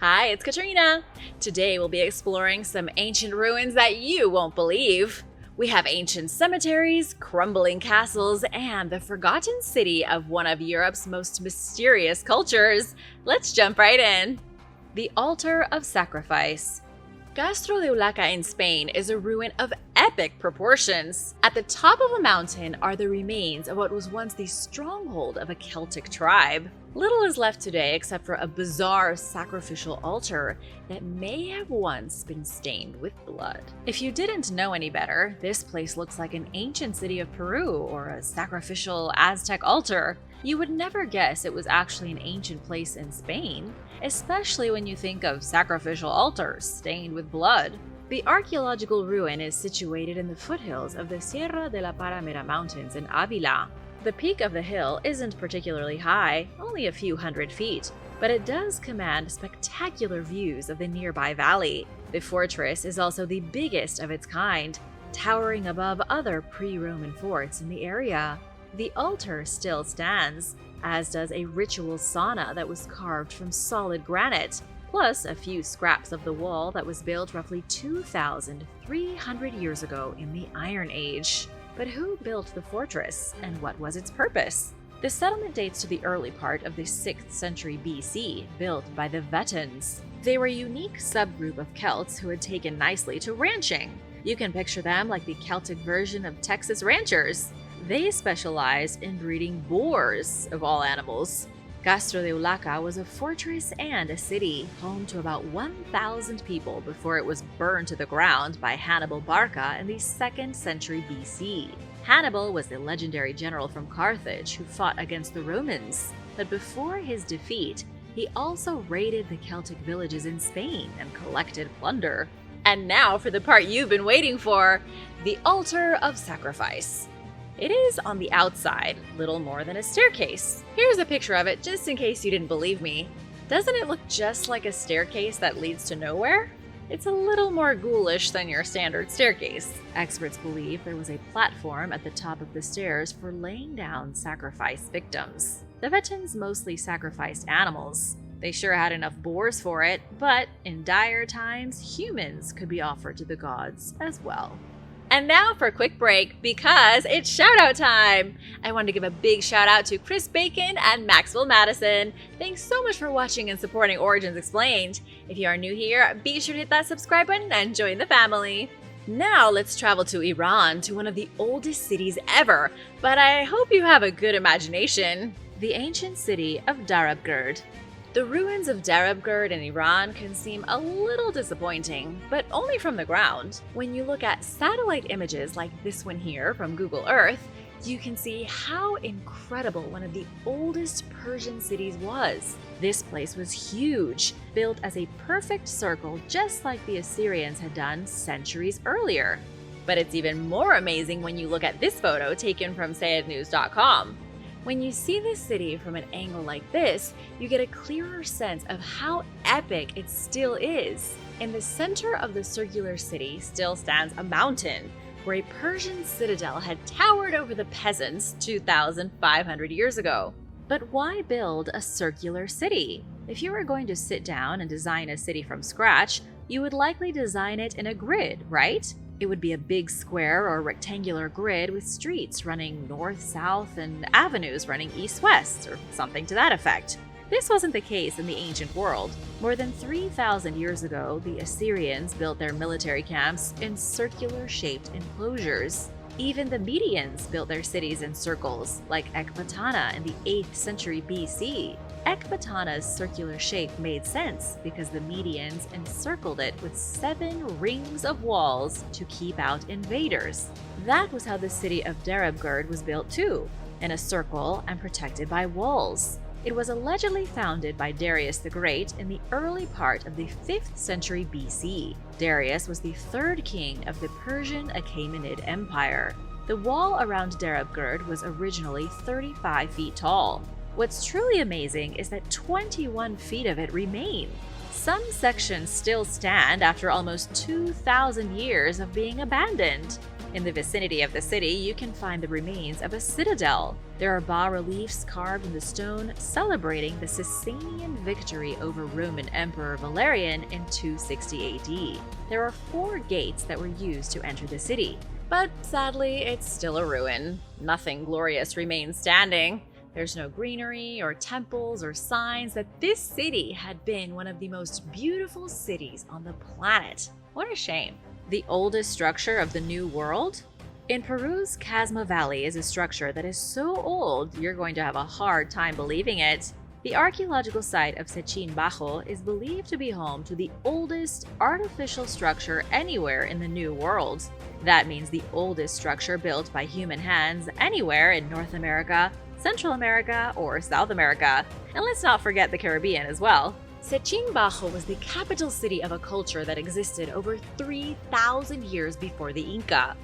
Hi, it's Katrina. Today we'll be exploring some ancient ruins that you won't believe. We have ancient cemeteries, crumbling castles, and the forgotten city of one of Europe's most mysterious cultures. Let's jump right in. The Altar of Sacrifice. Castro de Ulaca in Spain is a ruin of epic proportions. At the top of a mountain are the remains of what was once the stronghold of a Celtic tribe. Little is left today except for a bizarre sacrificial altar that may have once been stained with blood. If you didn't know any better, this place looks like an ancient city of Peru or a sacrificial Aztec altar. You would never guess it was actually an ancient place in Spain, especially when you think of sacrificial altars stained with blood. The archaeological ruin is situated in the foothills of the Sierra de la Paramera mountains in Avila. The peak of the hill isn't particularly high, only a few hundred feet, but it does command spectacular views of the nearby valley. The fortress is also the biggest of its kind, towering above other pre-Roman forts in the area. The altar still stands, as does a ritual sauna that was carved from solid granite, plus a few scraps of the wall that was built roughly 2,300 years ago in the Iron Age. But who built the fortress, and what was its purpose? The settlement dates to the early part of the 6th century BC, built by the Vettons. They were a unique subgroup of Celts who had taken nicely to ranching. You can picture them like the Celtic version of Texas ranchers. They specialized in breeding boars, of all animals. Castro de Ulaca was a fortress and a city, home to about 1,000 people before it was burned to the ground by Hannibal Barca in the 2nd century BC. Hannibal was the legendary general from Carthage who fought against the Romans, but before his defeat, he also raided the Celtic villages in Spain and collected plunder. And now for the part you've been waiting for, the Altar of Sacrifice. It is on the outside, little more than a staircase. Here's a picture of it just in case you didn't believe me. Doesn't it look just like a staircase that leads to nowhere? It's a little more ghoulish than your standard staircase. Experts believe there was a platform at the top of the stairs for laying down sacrifice victims. The Vettons mostly sacrificed animals. They sure had enough boars for it, but in dire times, humans could be offered to the gods as well. And now for a quick break, because it's shout-out time! I wanted to give a big shout-out to Chris Bacon and Maxwell Madison. Thanks so much for watching and supporting Origins Explained. If you are new here, be sure to hit that subscribe button and join the family. Now let's travel to Iran, to one of the oldest cities ever, but I hope you have a good imagination. The ancient city of Darabgerd. The ruins of Darabgerd in Iran can seem a little disappointing, but only from the ground. When you look at satellite images like this one here from Google Earth, you can see how incredible one of the oldest Persian cities was. This place was huge, built as a perfect circle just like the Assyrians had done centuries earlier. But it's even more amazing when you look at this photo taken from sayednews.com. When you see this city from an angle like this, you get a clearer sense of how epic it still is. In the center of the circular city still stands a mountain, where a Persian citadel had towered over the peasants 2,500 years ago. But why build a circular city? If you were going to sit down and design a city from scratch, you would likely design it in a grid, right? It would be a big square or rectangular grid with streets running north-south and avenues running east-west, or something to that effect. This wasn't the case in the ancient world. More than 3,000 years ago, the Assyrians built their military camps in circular-shaped enclosures. Even the Medians built their cities in circles, like Ecbatana in the 8th century BC. Ecbatana's circular shape made sense because the Medians encircled it with 7 rings of walls to keep out invaders. That was how the city of Darabgerd was built too, in a circle and protected by walls. It was allegedly founded by Darius the Great in the early part of the 5th century BC. Darius was the 3rd king of the Persian Achaemenid Empire. The wall around Darabgerd was originally 35 feet tall. What's truly amazing is that 21 feet of it remain. Some sections still stand after almost 2,000 years of being abandoned. In the vicinity of the city, you can find the remains of a citadel. There are bas-reliefs carved in the stone celebrating the Sasanian victory over Roman Emperor Valerian in 260 AD. There are 4 gates that were used to enter the city. But sadly, it's still a ruin. Nothing glorious remains standing. There's no greenery or temples or signs that this city had been one of the most beautiful cities on the planet. What a shame. The oldest structure of the New World? In Peru's Casma Valley is a structure that is so old you're going to have a hard time believing it. The archaeological site of Sechin Bajo is believed to be home to the oldest artificial structure anywhere in the New World. That means the oldest structure built by human hands anywhere in North America, Central America, or South America. And let's not forget the Caribbean as well. Sechin Bajo was the capital city of a culture that existed over 3,000 years before the Inca.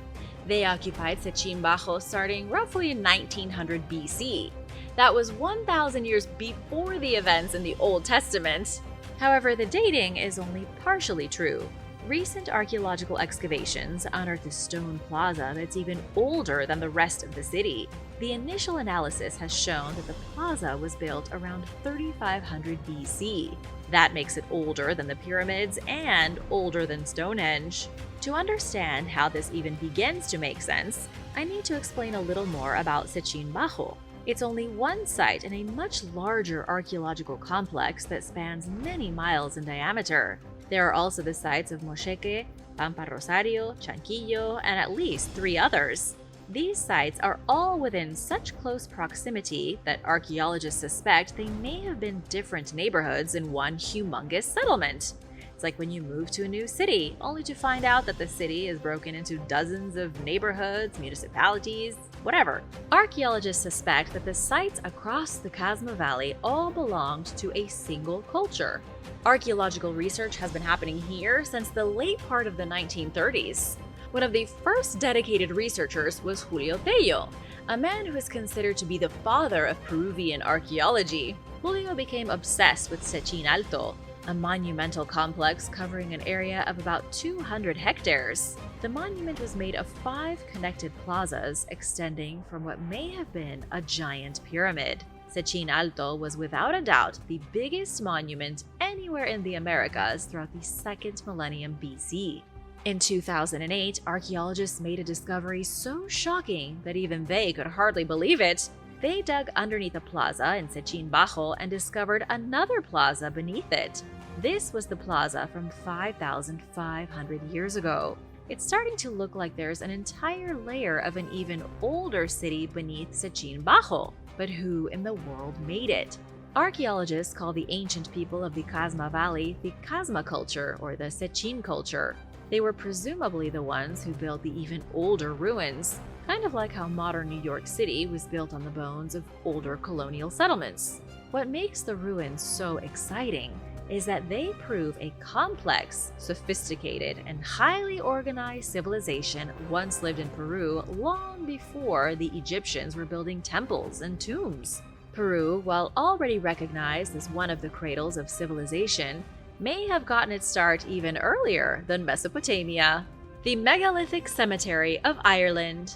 They occupied Sechin Bajo starting roughly in 1900 BC. That was 1,000 years before the events in the Old Testament. However, the dating is only partially true. Recent archaeological excavations unearthed a stone plaza that's even older than the rest of the city. The initial analysis has shown that the plaza was built around 3500 BC. That makes it older than the pyramids and older than Stonehenge. To understand how this even begins to make sense, I need to explain a little more about Sechin Bajo. It's only one site in a much larger archaeological complex that spans many miles in diameter. There are also the sites of Mocheque, Pampa Rosario, Chanquillo, and at least 3 others. These sites are all within such close proximity that archaeologists suspect they may have been different neighborhoods in one humongous settlement. It's like when you move to a new city, only to find out that the city is broken into dozens of neighborhoods, municipalities, whatever. Archaeologists suspect that the sites across the Casma Valley all belonged to a single culture. Archaeological research has been happening here since the late part of the 1930s. One of the first dedicated researchers was Julio Tello, a man who is considered to be the father of Peruvian archaeology. Julio became obsessed with Sechin Alto, a monumental complex covering an area of about 200 hectares. The monument was made of 5 connected plazas extending from what may have been a giant pyramid. Sechin Alto was without a doubt the biggest monument anywhere in the Americas throughout the 2nd millennium BC. In 2008, archaeologists made a discovery so shocking that even they could hardly believe it. They dug underneath a plaza in Sechin Bajo and discovered another plaza beneath it. This was the plaza from 5,500 years ago. It's starting to look like there's an entire layer of an even older city beneath Sechin Bajo. But who in the world made it? Archaeologists call the ancient people of the Casma Valley the Casma culture or the Sechin culture. They were presumably the ones who built the even older ruins, kind of like how modern New York City was built on the bones of older colonial settlements. What makes the ruins so exciting is that they prove a complex, sophisticated, and highly organized civilization once lived in Peru long before the Egyptians were building temples and tombs. Peru, while already recognized as one of the cradles of civilization, may have gotten its start even earlier than Mesopotamia. The Megalithic Cemetery of Ireland.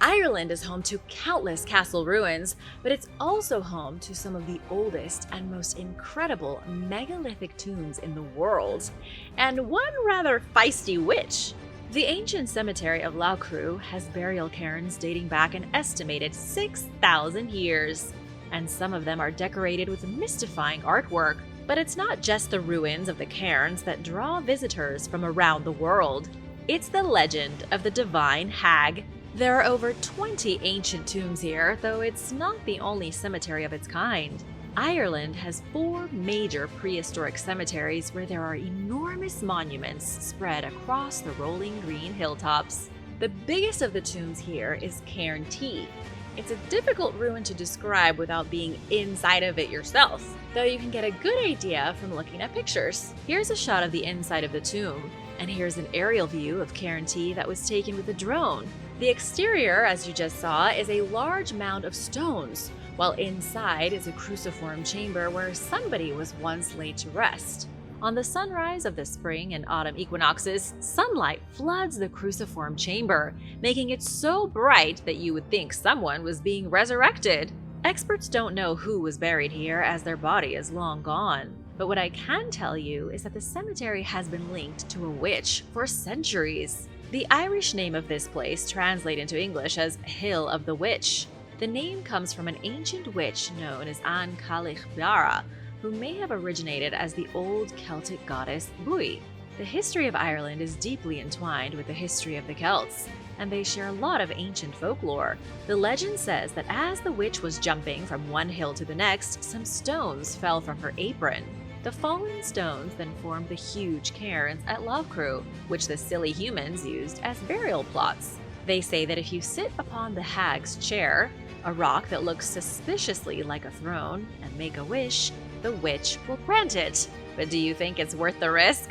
Ireland is home to countless castle ruins, but it's also home to some of the oldest and most incredible megalithic tombs in the world, and one rather feisty witch. The ancient cemetery of Loucru has burial cairns dating back an estimated 6,000 years, and some of them are decorated with mystifying artwork. But it's not just the ruins of the cairns that draw visitors from around the world. It's the legend of the divine hag. There are over 20 ancient tombs here, though it's not the only cemetery of its kind. Ireland has 4 major prehistoric cemeteries where there are enormous monuments spread across the rolling green hilltops. The biggest of the tombs here is Cairn T. It's a difficult ruin to describe without being inside of it yourself, though you can get a good idea from looking at pictures. Here's a shot of the inside of the tomb, and here's an aerial view of Cairn T that was taken with a drone. The exterior, as you just saw, is a large mound of stones, while inside is a cruciform chamber where somebody was once laid to rest. On the sunrise of the spring and autumn equinoxes, sunlight floods the cruciform chamber, making it so bright that you would think someone was being resurrected. Experts don't know who was buried here, as their body is long gone. But what I can tell you is that the cemetery has been linked to a witch for centuries. The Irish name of this place translates into English as Hill of the Witch. The name comes from an ancient witch known as Hannibal Barca, who may have originated as the old Celtic goddess Bui. The history of Ireland is deeply entwined with the history of the Celts, and they share a lot of ancient folklore. The legend says that as the witch was jumping from one hill to the next, some stones fell from her apron. The fallen stones then formed the huge cairns at Loughcrew, which the silly humans used as burial plots. They say that if you sit upon the hag's chair, a rock that looks suspiciously like a throne, and make a wish, the witch will grant it. But do you think it's worth the risk?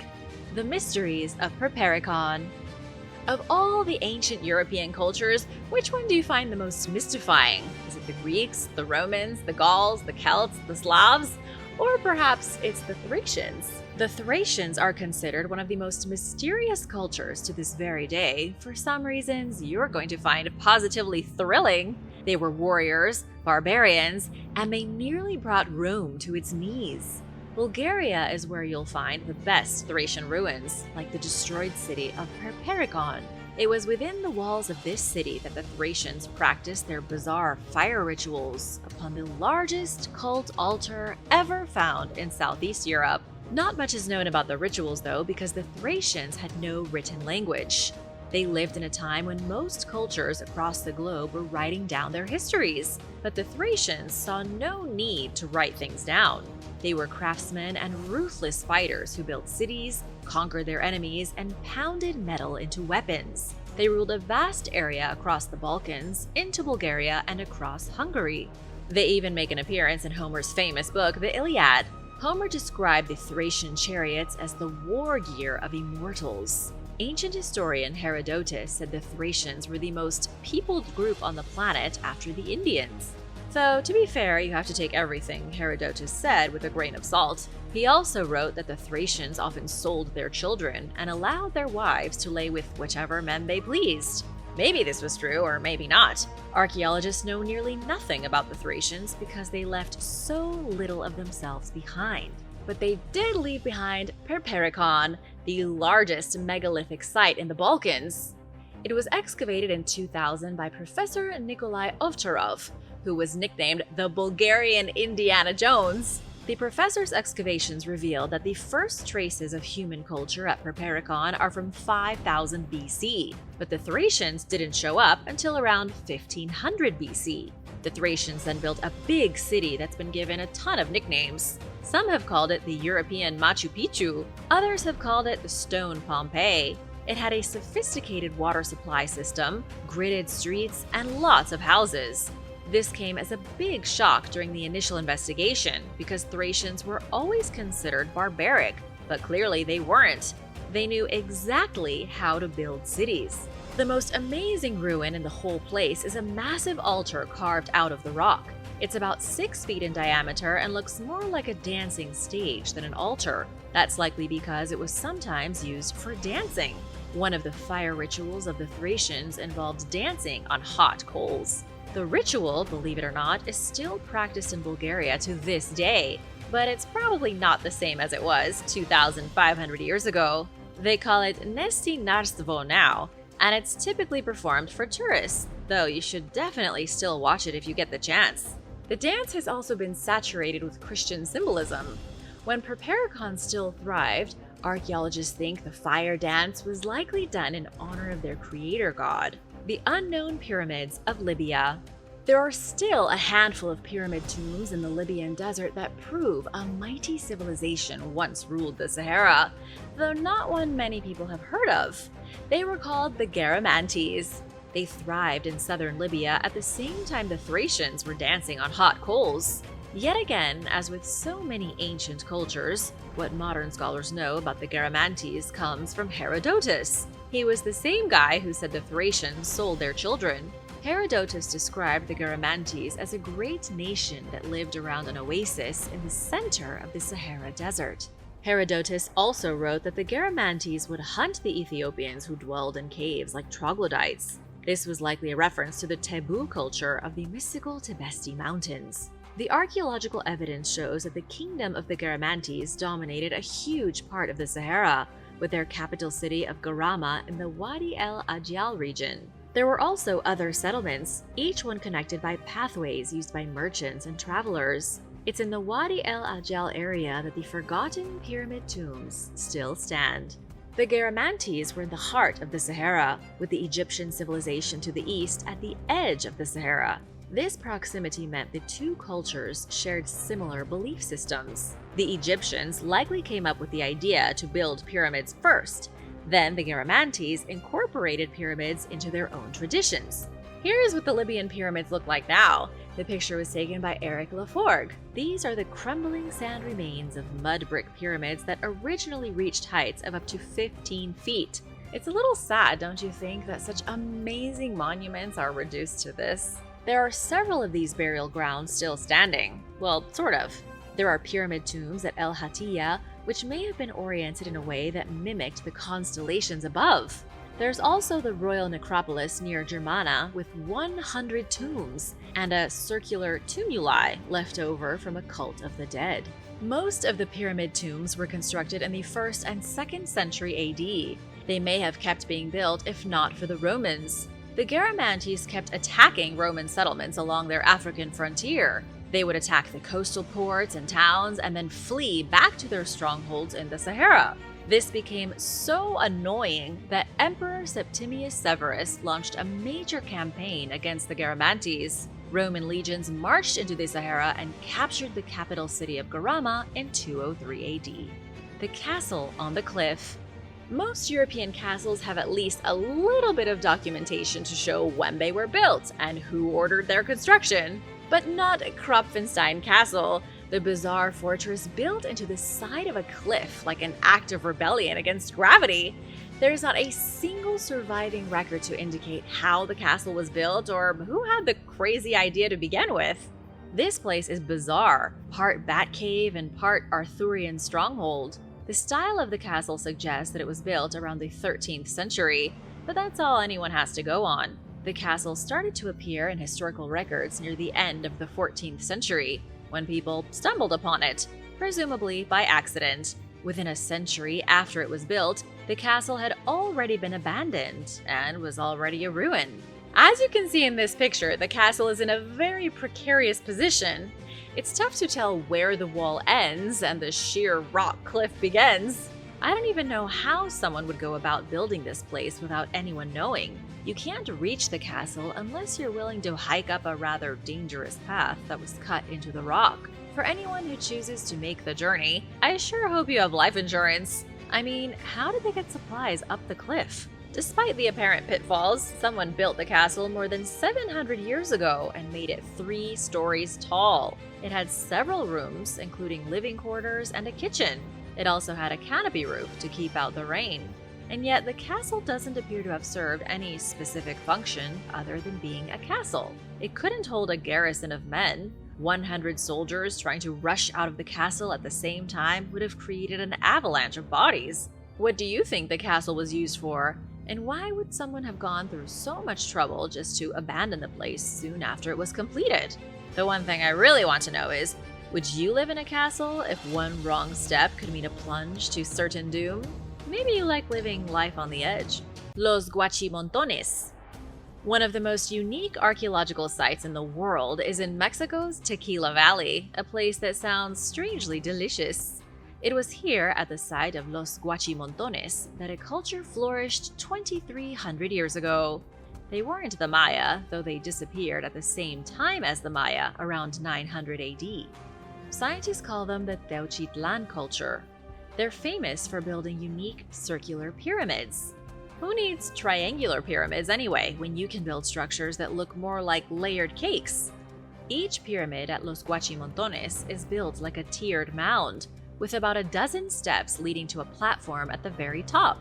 The Mysteries of Perperikon. Of all the ancient European cultures, which one do you find the most mystifying? Is it the Greeks, the Romans, the Gauls, the Celts, the Slavs? Or perhaps it's the Thracians? The Thracians are considered one of the most mysterious cultures to this very day, for some reasons you're going to find positively thrilling. They were warriors, barbarians, and they nearly brought Rome to its knees. Bulgaria is where you'll find the best Thracian ruins, like the destroyed city of Perperikon. It was within the walls of this city that the Thracians practiced their bizarre fire rituals upon the largest cult altar ever found in Southeast Europe. Not much is known about the rituals though, because the Thracians had no written language. They lived in a time when most cultures across the globe were writing down their histories, but the Thracians saw no need to write things down. They were craftsmen and ruthless fighters who built cities, conquered their enemies, and pounded metal into weapons. They ruled a vast area across the Balkans, into Bulgaria, and across Hungary. They even make an appearance in Homer's famous book, the Iliad. Homer described the Thracian chariots as the war gear of immortals. Ancient historian Herodotus said the Thracians were the most peopled group on the planet after the Indians. So, to be fair, you have to take everything Herodotus said with a grain of salt. He also wrote that the Thracians often sold their children and allowed their wives to lay with whichever men they pleased. Maybe this was true, or maybe not. Archaeologists know nearly nothing about the Thracians because they left so little of themselves behind. But they did leave behind Perperikon, the largest megalithic site in the Balkans. It was excavated in 2000 by Professor Nikolai Ovcharov, who was nicknamed the Bulgarian Indiana Jones. The professor's excavations revealed that the first traces of human culture at Perperikon are from 5000 BC, but the Thracians didn't show up until around 1500 BC. The Thracians then built a big city that's been given a ton of nicknames. Some have called it the European Machu Picchu, others have called it the Stone Pompeii. It had a sophisticated water supply system, gridded streets, and lots of houses. This came as a big shock during the initial investigation because Thracians were always considered barbaric, but clearly they weren't. They knew exactly how to build cities. The most amazing ruin in the whole place is a massive altar carved out of the rock. It's about 6 feet in diameter and looks more like a dancing stage than an altar. That's likely because it was sometimes used for dancing. One of the fire rituals of the Thracians involved dancing on hot coals. The ritual, believe it or not, is still practiced in Bulgaria to this day, but it's probably not the same as it was 2,500 years ago. They call it Nesti Narstvo now, and it's typically performed for tourists, though you should definitely still watch it if you get the chance. The dance has also been saturated with Christian symbolism. When Perperikon still thrived, archaeologists think the fire dance was likely done in honor of their creator god, the unknown pyramids of Libya. There are still a handful of pyramid tombs in the Libyan desert that prove a mighty civilization once ruled the Sahara, though not one many people have heard of. They were called the Garamantes. They thrived in southern Libya at the same time the Thracians were dancing on hot coals. Yet again, as with so many ancient cultures, what modern scholars know about the Garamantes comes from Herodotus. He was the same guy who said the Thracians sold their children. Herodotus described the Garamantes as a great nation that lived around an oasis in the center of the Sahara Desert. Herodotus also wrote that the Garamantes would hunt the Ethiopians who dwelled in caves like troglodytes. This was likely a reference to the taboo culture of the mystical Tibesti Mountains. The archaeological evidence shows that the kingdom of the Garamantes dominated a huge part of the Sahara, with their capital city of Garama in the Wadi el Ajyal region. There were also other settlements, each one connected by pathways used by merchants and travelers. It's in the Wadi el Ajyal area that the forgotten pyramid tombs still stand. The Garamantes were in the heart of the Sahara, with the Egyptian civilization to the east at the edge of the Sahara. This proximity meant the two cultures shared similar belief systems. The Egyptians likely came up with the idea to build pyramids first. Then the Garamantes incorporated pyramids into their own traditions. Here's what the Libyan pyramids look like now. The picture was taken by Eric Laforgue. These are the crumbling sand remains of mud brick pyramids that originally reached heights of up to 15 feet. It's a little sad, don't you think, that such amazing monuments are reduced to this? There are several of these burial grounds still standing. Well, sort of. There are pyramid tombs at El Hatiya, which may have been oriented in a way that mimicked the constellations above. There's also the royal necropolis near Germana with 100 tombs and a circular tumuli left over from a cult of the dead. Most of the pyramid tombs were constructed in the 1st and 2nd century AD. They may have kept being built if not for the Romans. The Garamantes kept attacking Roman settlements along their African frontier. They would attack the coastal ports and towns and then flee back to their strongholds in the Sahara. This became so annoying that Emperor Septimius Severus launched a major campaign against the Garamantes. Roman legions marched into the Sahara and captured the capital city of Garama in 203 AD. The castle on the cliff. Most European castles have at least a little bit of documentation to show when they were built and who ordered their construction. But not Kropfenstein Castle, the bizarre fortress built into the side of a cliff like an act of rebellion against gravity. There's not a single surviving record to indicate how the castle was built or who had the crazy idea to begin with. This place is bizarre, part Batcave and part Arthurian stronghold. The style of the castle suggests that it was built around the 13th century, but that's all anyone has to go on. The castle started to appear in historical records near the end of the 14th century, when people stumbled upon it, presumably by accident. Within a century after it was built, the castle had already been abandoned and was already a ruin. As you can see in this picture, the castle is in a very precarious position. It's tough to tell where the wall ends and the sheer rock cliff begins. I don't even know how someone would go about building this place without anyone knowing. You can't reach the castle unless you're willing to hike up a rather dangerous path that was cut into the rock. For anyone who chooses to make the journey, I sure hope you have life insurance. I mean, how did they get supplies up the cliff? Despite the apparent pitfalls, someone built the castle more than 700 years ago and made it 3 stories tall. It had several rooms, including living quarters and a kitchen. It also had a canopy roof to keep out the rain. And yet the castle doesn't appear to have served any specific function other than being a castle. It couldn't hold a garrison of men. 100 soldiers trying to rush out of the castle at the same time would have created an avalanche of bodies. What do you think the castle was used for? And why would someone have gone through so much trouble just to abandon the place soon after it was completed? The one thing I really want to know is, would you live in a castle if one wrong step could mean a plunge to certain doom? Maybe you like living life on the edge. Los Guachimontones. One of the most unique archaeological sites in the world is in Mexico's Tequila Valley, a place that sounds strangely delicious. It was here at the site of Los Guachimontones that a culture flourished 2,300 years ago. They weren't the Maya, though they disappeared at the same time as the Maya, around 900 AD. Scientists call them the Teuchitlan culture. They're famous for building unique circular pyramids. Who needs triangular pyramids anyway, when you can build structures that look more like layered cakes? Each pyramid at Los Guachimontones is built like a tiered mound, with about a dozen steps leading to a platform at the very top.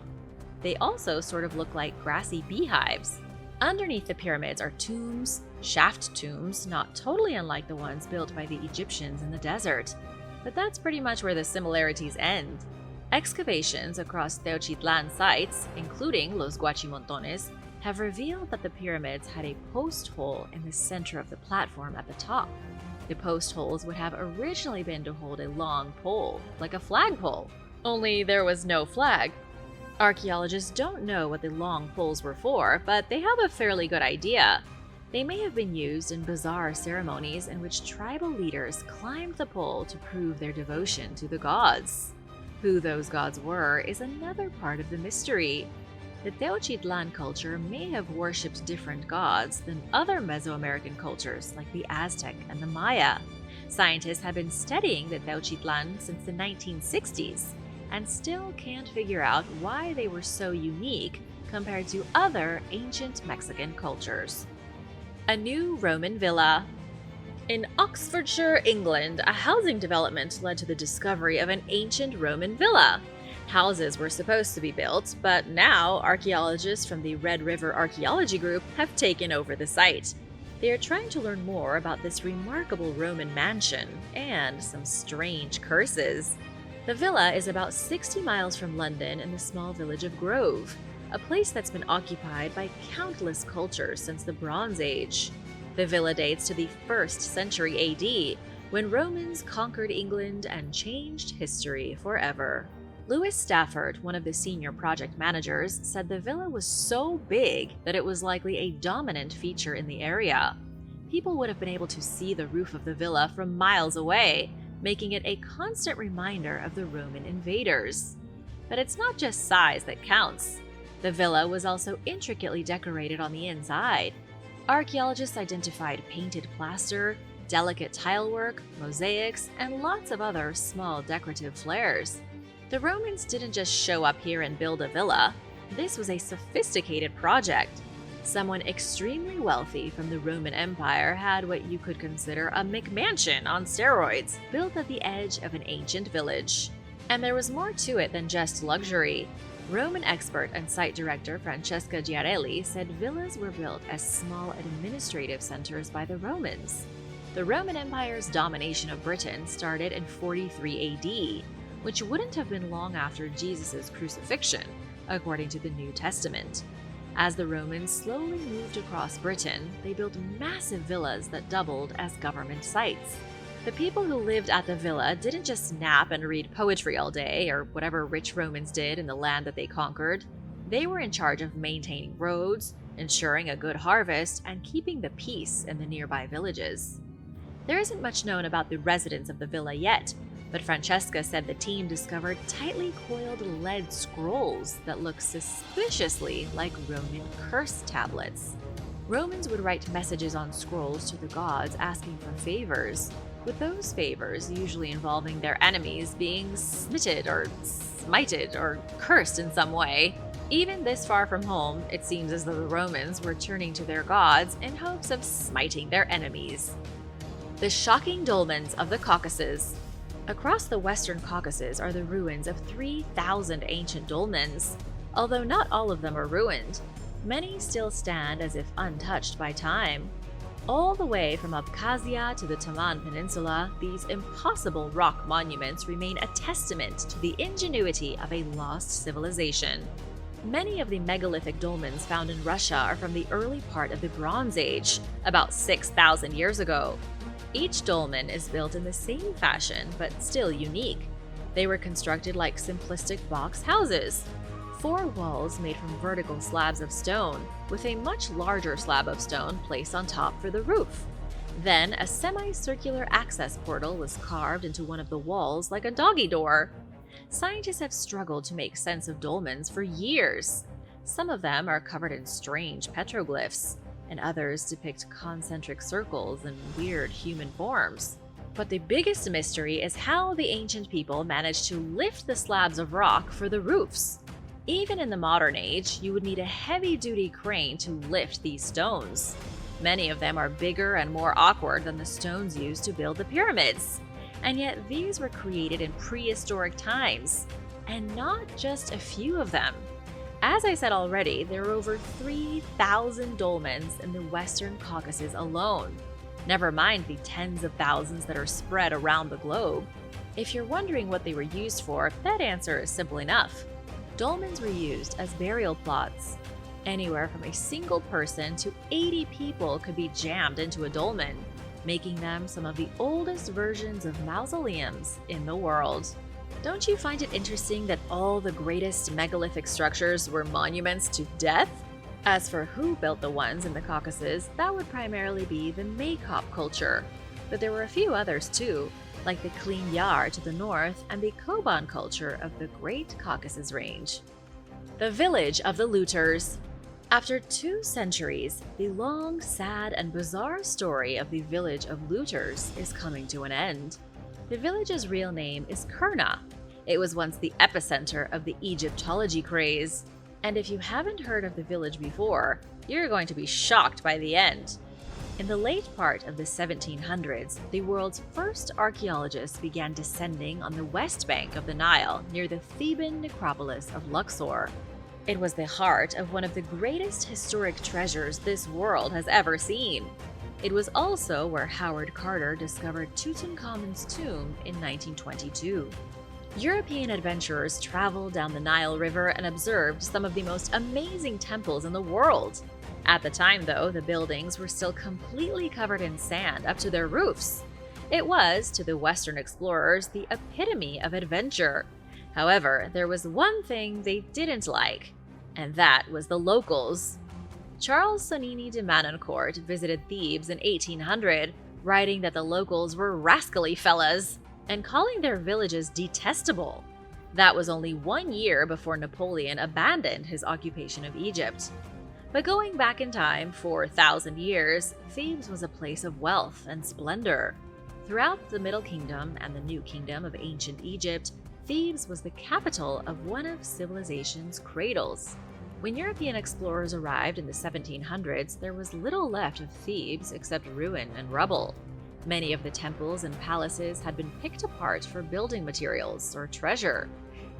They also sort of look like grassy beehives. Underneath the pyramids are tombs, shaft tombs, not totally unlike the ones built by the Egyptians in the desert. but that's pretty much where the similarities end. Excavations across Tenochtitlan sites, including Los Guachimontones, have revealed that the pyramids had a post hole in the center of the platform at the top. The post holes would have originally been to hold a long pole, like a flagpole, only there was no flag. Archaeologists don't know what the long poles were for, but they have a fairly good idea. They may have been used in bizarre ceremonies in which tribal leaders climbed the pole to prove their devotion to the gods. Who those gods were is another part of the mystery. The Tenochtitlan culture may have worshipped different gods than other Mesoamerican cultures like the Aztec and the Maya. Scientists have been studying the Tenochtitlan since the 1960s and still can't figure out why they were so unique compared to other ancient Mexican cultures. A new Roman villa. In Oxfordshire, England, a housing development led to the discovery of an ancient Roman villa. Houses were supposed to be built, but now archaeologists from the Red River Archaeology Group have taken over the site. They are trying to learn more about this remarkable Roman mansion and some strange curses. The villa is about 60 miles from London in the small village of Grove, a place that's been occupied by countless cultures since the Bronze Age. The villa dates to the 1st century AD, when Romans conquered England and changed history forever. Lewis Stafford, one of the senior project managers, said the villa was so big that it was likely a dominant feature in the area. People would have been able to see the roof of the villa from miles away, making it a constant reminder of the Roman invaders. But it's not just size that counts. The villa was also intricately decorated on the inside. Archaeologists identified painted plaster, delicate tilework, mosaics, and lots of other small decorative flares. The Romans didn't just show up here and build a villa. This was a sophisticated project. Someone extremely wealthy from the Roman Empire had what you could consider a McMansion on steroids, built at the edge of an ancient village. And there was more to it than just luxury. Roman expert and site director Francesca Giarelli said villas were built as small administrative centers by the Romans. The Roman Empire's domination of Britain started in 43 AD, which wouldn't have been long after Jesus' crucifixion, according to the New Testament. As the Romans slowly moved across Britain, they built massive villas that doubled as government sites. The people who lived at the villa didn't just nap and read poetry all day, or whatever rich Romans did in the land that they conquered. They were in charge of maintaining roads, ensuring a good harvest, and keeping the peace in the nearby villages. There isn't much known about the residents of the villa yet, but Francesca said the team discovered tightly coiled lead scrolls that look suspiciously like Roman curse tablets. Romans would write messages on scrolls to the gods asking for favors, with those favors usually involving their enemies being smited or smited or cursed in some way. Even this far from home, it seems as though the Romans were turning to their gods in hopes of smiting their enemies. The shocking dolmens of the Caucasus. Across the western Caucasus are the ruins of 3,000 ancient dolmens. Although not all of them are ruined, many still stand as if untouched by time. All the way from Abkhazia to the Taman Peninsula, these impossible rock monuments remain a testament to the ingenuity of a lost civilization. Many of the megalithic dolmens found in Russia are from the early part of the Bronze Age, about 6,000 years ago. Each dolmen is built in the same fashion, but still unique. They were constructed like simplistic box houses. 4 walls made from vertical slabs of stone, with a much larger slab of stone placed on top for the roof. Then, a semicircular access portal was carved into one of the walls like a doggy door. Scientists have struggled to make sense of dolmens for years. Some of them are covered in strange petroglyphs, and others depict concentric circles and weird human forms. But the biggest mystery is how the ancient people managed to lift the slabs of rock for the roofs. Even in the modern age, you would need a heavy-duty crane to lift these stones. Many of them are bigger and more awkward than the stones used to build the pyramids. And yet these were created in prehistoric times, and not just a few of them. As I said already, there are over 3,000 dolmens in the western Caucasus alone. Never mind the tens of thousands that are spread around the globe. If you're wondering what they were used for, that answer is simple enough. Dolmens were used as burial plots. Anywhere from a single person to 80 people could be jammed into a dolmen, making them some of the oldest versions of mausoleums in the world. Don't you find it interesting that all the greatest megalithic structures were monuments to death? As for who built the ones in the Caucasus, that would primarily be the Maykop culture. But there were a few others too, like the Klin Yar to the north and the Koban culture of the Great Caucasus Range. The village of the looters. After 2 centuries, the long, sad, and bizarre story of the village of looters is coming to an end. The village's real name is Kurna. It was once the epicenter of the Egyptology craze. And if you haven't heard of the village before, you're going to be shocked by the end. In the late part of the 1700s, the world's first archaeologists began descending on the west bank of the Nile near the Theban necropolis of Luxor. It was the heart of one of the greatest historic treasures this world has ever seen. It was also where Howard Carter discovered Tutankhamun's tomb in 1922. European adventurers traveled down the Nile River and observed some of the most amazing temples in the world. At the time, though, the buildings were still completely covered in sand up to their roofs. It was, to the Western explorers, the epitome of adventure. However, there was one thing they didn't like, and that was the locals. Charles Sonnini de Manoncourt visited Thebes in 1800, writing that the locals were rascally fellas and calling their villages detestable. That was only 1 year before Napoleon abandoned his occupation of Egypt. But going back in time 4,000 years, Thebes was a place of wealth and splendor. Throughout the Middle Kingdom and the New Kingdom of ancient Egypt, Thebes was the capital of one of civilization's cradles. When European explorers arrived in the 1700s, there was little left of Thebes except ruin and rubble. Many of the temples and palaces had been picked apart for building materials or treasure.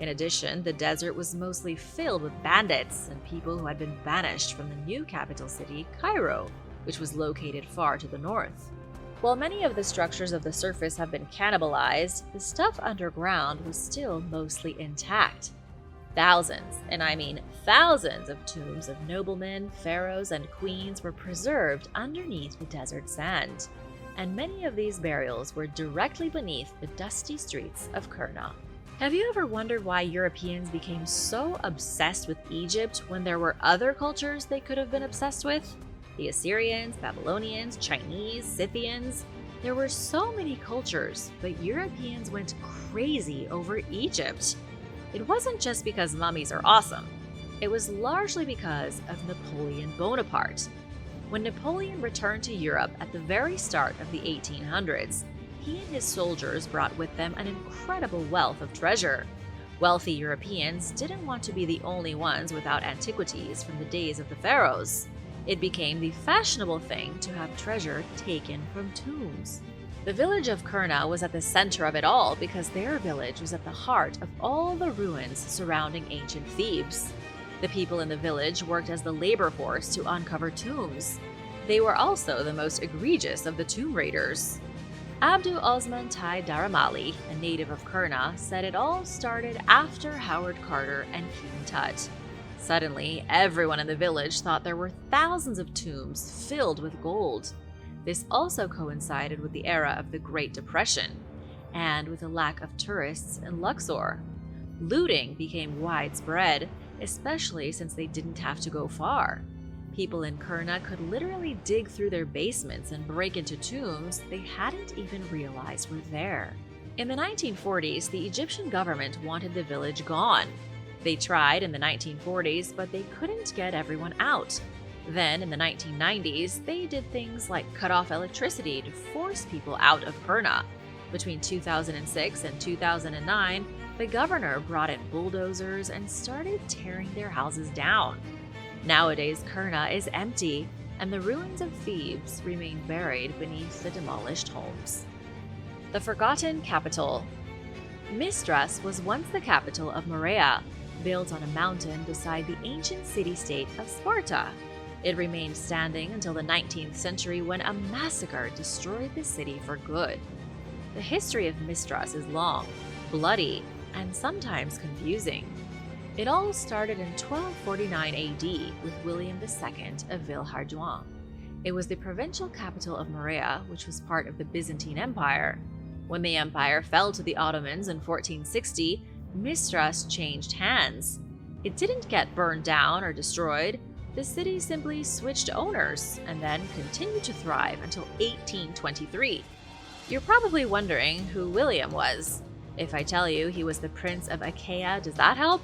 In addition, the desert was mostly filled with bandits and people who had been banished from the new capital city, Cairo, which was located far to the north. While many of the structures of the surface have been cannibalized, the stuff underground was still mostly intact. Thousands, and I mean thousands, of tombs of noblemen, pharaohs, and queens were preserved underneath the desert sand, and many of these burials were directly beneath the dusty streets of Kurna. Have you ever wondered why Europeans became so obsessed with Egypt when there were other cultures they could have been obsessed with? The Assyrians, Babylonians, Chinese, Scythians. There were so many cultures, but Europeans went crazy over Egypt. It wasn't just because mummies are awesome. It was largely because of Napoleon Bonaparte. When Napoleon returned to Europe at the very start of the 1800s, he and his soldiers brought with them an incredible wealth of treasure. Wealthy Europeans didn't want to be the only ones without antiquities from the days of the pharaohs. It became the fashionable thing to have treasure taken from tombs. The village of Kurna was at the center of it all because their village was at the heart of all the ruins surrounding ancient Thebes. The people in the village worked as the labor force to uncover tombs. They were also the most egregious of the tomb raiders. Abdu Osman Tai Daramali, a native of Kurna, said it all started after Howard Carter and King Tut. Suddenly, everyone in the village thought there were thousands of tombs filled with gold. This also coincided with the era of the Great Depression, and with a lack of tourists in Luxor. Looting became widespread, especially since they didn't have to go far. People in Kurna could literally dig through their basements and break into tombs they hadn't even realized were there. In the 1940s, the Egyptian government wanted the village gone. They tried in the 1940s, but they couldn't get everyone out. Then, in the 1990s, they did things like cut off electricity to force people out of Kurna. Between 2006 and 2009, the governor brought in bulldozers and started tearing their houses down. Nowadays, Kurna is empty, and the ruins of Thebes remain buried beneath the demolished homes. The Forgotten Capital. Mistras was once the capital of Morea, built on a mountain beside the ancient city-state of Sparta. It remained standing until the 19th century when a massacre destroyed the city for good. The history of Mistras is long, bloody, and sometimes confusing. It all started in 1249 AD with William II of Villehardouin. It was the provincial capital of Morea, which was part of the Byzantine Empire. When the empire fell to the Ottomans in 1460, Mistras changed hands. It didn't get burned down or destroyed. The city simply switched owners and then continued to thrive until 1823. You're probably wondering who William was. If I tell you he was the Prince of Achaia, does that help?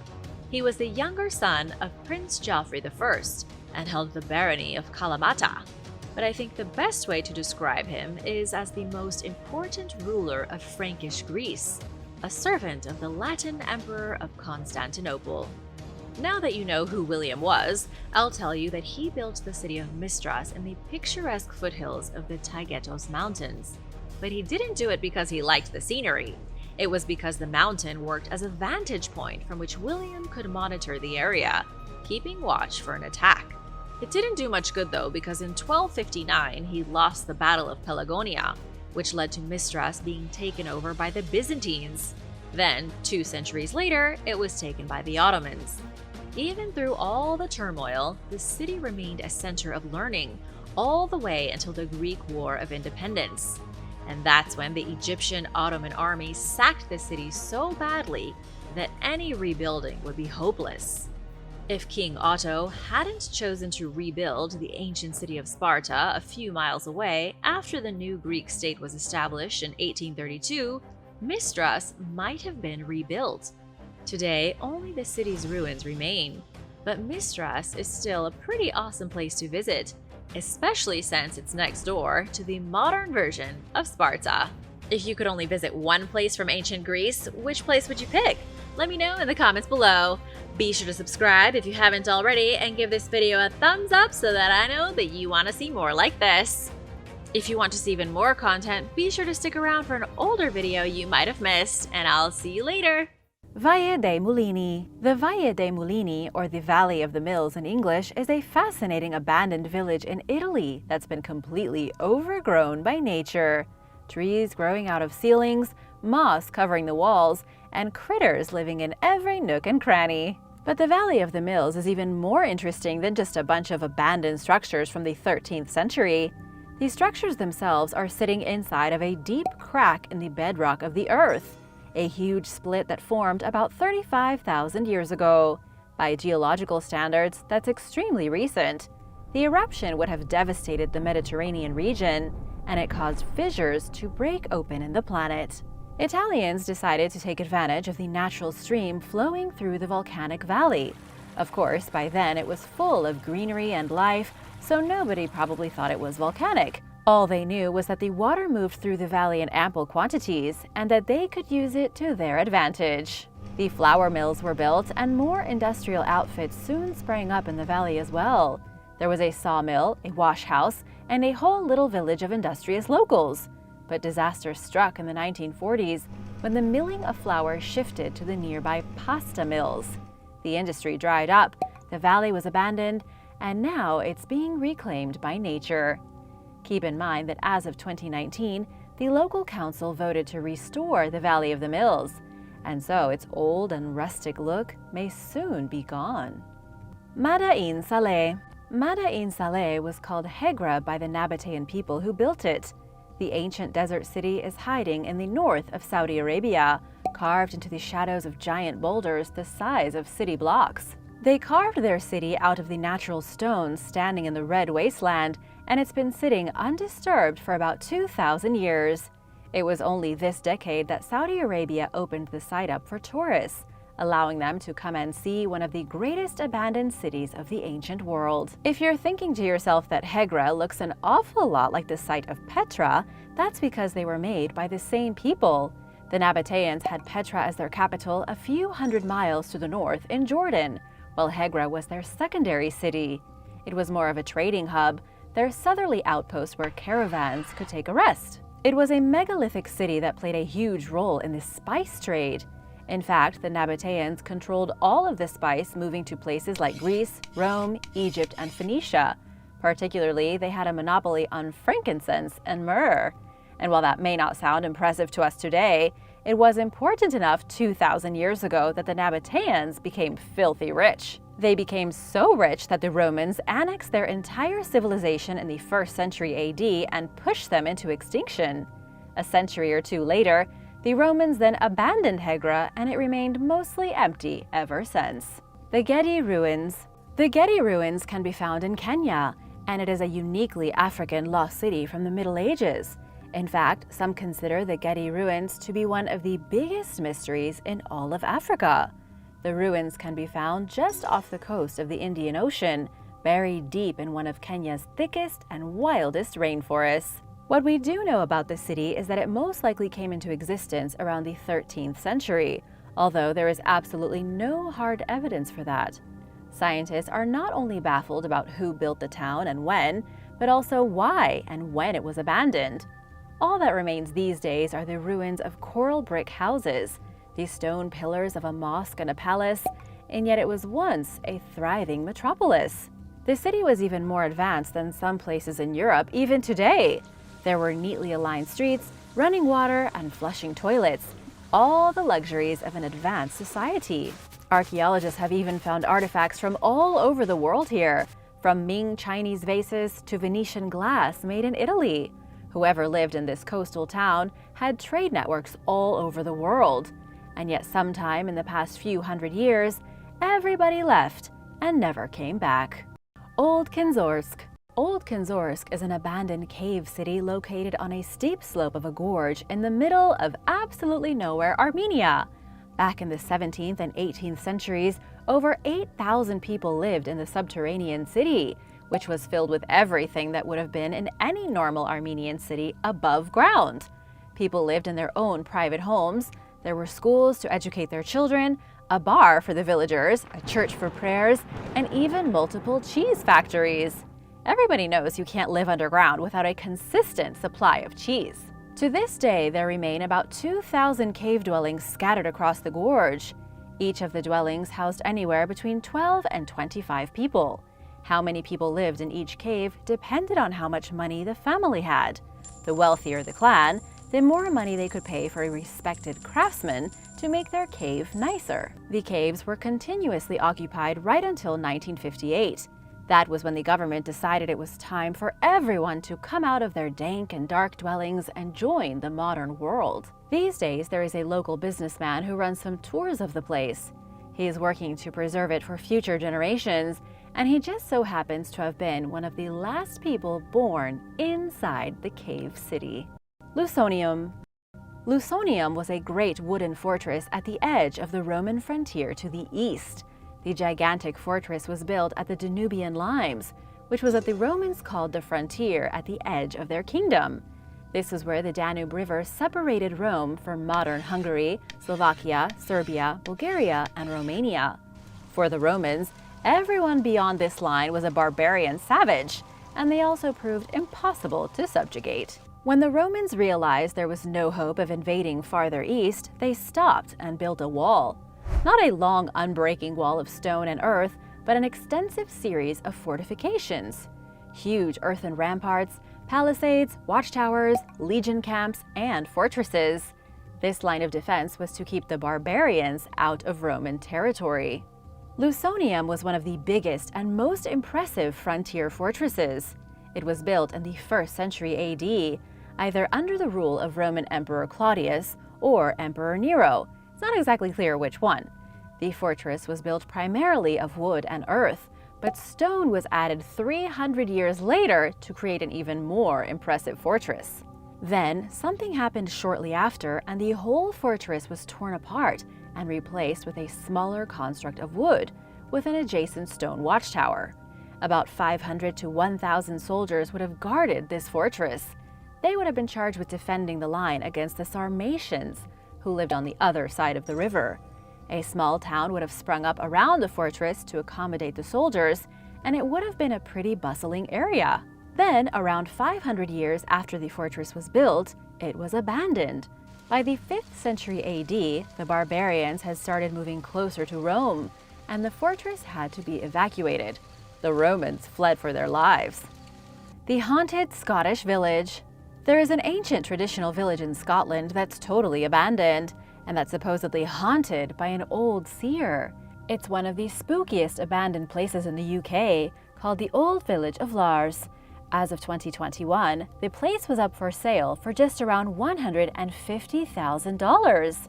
He was the younger son of Prince Geoffrey I and held the barony of Kalamata. But I think the best way to describe him is as the most important ruler of Frankish Greece, a servant of the Latin Emperor of Constantinople. Now that you know who William was, I'll tell you that he built the city of Mistras in the picturesque foothills of the Taygetos Mountains. But he didn't do it because he liked the scenery. It was because the mountain worked as a vantage point from which William could monitor the area, keeping watch for an attack. It didn't do much good though, because in 1259 he lost the Battle of Pelagonia, which led to Mistras being taken over by the Byzantines. Then, 2 centuries later, it was taken by the Ottomans. Even through all the turmoil, the city remained a center of learning, all the way until the Greek War of Independence. And that's when the Egyptian Ottoman army sacked the city so badly that any rebuilding would be hopeless. If King Otto hadn't chosen to rebuild the ancient city of Sparta a few miles away after the new Greek state was established in 1832, Mistras might have been rebuilt. Today, only the city's ruins remain, but Mistras is still a pretty awesome place to visit, especially since it's next door to the modern version of Sparta. If you could only visit one place from ancient Greece, which place would you pick? Let me know in the comments below. Be sure to subscribe if you haven't already and give this video a thumbs up so that I know that you want to see more like this. If you want to see even more content, be sure to stick around for an older video you might have missed, and I'll see you later. Valle dei Mulini. The Valle dei Mulini, or the Valley of the Mills in English, is a fascinating abandoned village in Italy that's been completely overgrown by nature. Trees growing out of ceilings, moss covering the walls, and critters living in every nook and cranny. But the Valley of the Mills is even more interesting than just a bunch of abandoned structures from the 13th century. These structures themselves are sitting inside of a deep crack in the bedrock of the earth, a huge split that formed about 35,000 years ago. By geological standards, that's extremely recent. The eruption would have devastated the Mediterranean region, and it caused fissures to break open in the planet. Italians decided to take advantage of the natural stream flowing through the volcanic valley. Of course, by then it was full of greenery and life, so nobody probably thought it was volcanic. All they knew was that the water moved through the valley in ample quantities and that they could use it to their advantage. The flour mills were built and more industrial outfits soon sprang up in the valley as well. There was a sawmill, a wash house, and a whole little village of industrious locals. But disaster struck in the 1940s when the milling of flour shifted to the nearby pasta mills. The industry dried up, the valley was abandoned, and now it's being reclaimed by nature. Keep in mind that as of 2019, the local council voted to restore the Valley of the Mills, and so its old and rustic look may soon be gone. Madain Saleh. Madain Saleh was called Hegra by the Nabatean people who built it. The ancient desert city is hiding in the north of Saudi Arabia, carved into the shadows of giant boulders the size of city blocks. They carved their city out of the natural stones standing in the red wasteland, and it's been sitting undisturbed for about 2,000 years. It was only this decade that Saudi Arabia opened the site up for tourists, allowing them to come and see one of the greatest abandoned cities of the ancient world. If you're thinking to yourself that Hegra looks an awful lot like the site of Petra, that's because they were made by the same people. The Nabateans had Petra as their capital a few hundred miles to the north in Jordan, while Hegra was their secondary city. It was more of a trading hub, their southerly outpost where caravans could take a rest. It was a megalithic city that played a huge role in the spice trade. In fact, the Nabateans controlled all of the spice moving to places like Greece, Rome, Egypt, and Phoenicia. Particularly, they had a monopoly on frankincense and myrrh. And while that may not sound impressive to us today, it was important enough 2,000 years ago that the Nabateans became filthy rich. They became so rich that the Romans annexed their entire civilization in the 1st century AD and pushed them into extinction. A century or two later, the Romans then abandoned Hegra, and it remained mostly empty ever since. The Gedi ruins. The Gedi ruins can be found in Kenya, and it is a uniquely African lost city from the Middle Ages. In fact, some consider the Gedi ruins to be one of the biggest mysteries in all of Africa. The ruins can be found just off the coast of the Indian Ocean, buried deep in one of Kenya's thickest and wildest rainforests. What we do know about the city is that it most likely came into existence around the 13th century, although there is absolutely no hard evidence for that. Scientists are not only baffled about who built the town and when, but also why and when it was abandoned. All that remains these days are the ruins of coral brick houses, these stone pillars of a mosque and a palace, and yet it was once a thriving metropolis. The city was even more advanced than some places in Europe, even today. There were neatly aligned streets, running water, and flushing toilets, all the luxuries of an advanced society. Archaeologists have even found artifacts from all over the world here, from Ming Chinese vases to Venetian glass made in Italy. Whoever lived in this coastal town had trade networks all over the world. And yet sometime in the past few hundred years, everybody left and never came back. Old Kinzorsk. Old Kinzorsk is an abandoned cave city located on a steep slope of a gorge in the middle of absolutely nowhere, Armenia. Back in the 17th and 18th centuries, over 8,000 people lived in the subterranean city, which was filled with everything that would have been in any normal Armenian city above ground. People lived in their own private homes. There were schools to educate their children, a bar for the villagers, a church for prayers, and even multiple cheese factories. Everybody knows you can't live underground without a consistent supply of cheese. To this day, there remain about 2,000 cave dwellings scattered across the gorge. Each of the dwellings housed anywhere between 12 and 25 people. How many people lived in each cave depended on how much money the family had. The wealthier the clan, the more money they could pay for a respected craftsman to make their cave nicer. The caves were continuously occupied right until 1958. That was when the government decided it was time for everyone to come out of their dank and dark dwellings and join the modern world. These days, there is a local businessman who runs some tours of the place. He is working to preserve it for future generations, and he just so happens to have been one of the last people born inside the cave city. Lusonium. Lusonium was a great wooden fortress at the edge of the Roman frontier to the east. The gigantic fortress was built at the Danubian Limes, which was what the Romans called the frontier at the edge of their kingdom. This is where the Danube River separated Rome from modern Hungary, Slovakia, Serbia, Bulgaria, and Romania. For the Romans, everyone beyond this line was a barbarian savage, and they also proved impossible to subjugate. When the Romans realized there was no hope of invading farther east, they stopped and built a wall. Not a long, unbreaking wall of stone and earth, but an extensive series of fortifications. Huge earthen ramparts, palisades, watchtowers, legion camps, and fortresses. This line of defense was to keep the barbarians out of Roman territory. Lusonium was one of the biggest and most impressive frontier fortresses. It was built in the 1st century AD, either under the rule of Roman Emperor Claudius or Emperor Nero. It's not exactly clear which one. The fortress was built primarily of wood and earth, but stone was added 300 years later to create an even more impressive fortress. Then, something happened shortly after, and the whole fortress was torn apart and replaced with a smaller construct of wood, with an adjacent stone watchtower. About 500 to 1,000 soldiers would have guarded this fortress. They would have been charged with defending the line against the Sarmatians, who lived on the other side of the river. A small town would have sprung up around the fortress to accommodate the soldiers, and it would have been a pretty bustling area. Then, around 500 years after the fortress was built, it was abandoned. By the 5th century AD, the barbarians had started moving closer to Rome, and the fortress had to be evacuated. The Romans fled for their lives. The haunted Scottish village. There is an ancient traditional village in Scotland that's totally abandoned, and that's supposedly haunted by an old seer. It's one of the spookiest abandoned places in the UK, called the Old Village of Lars. As of 2021, the place was up for sale for just around $150,000.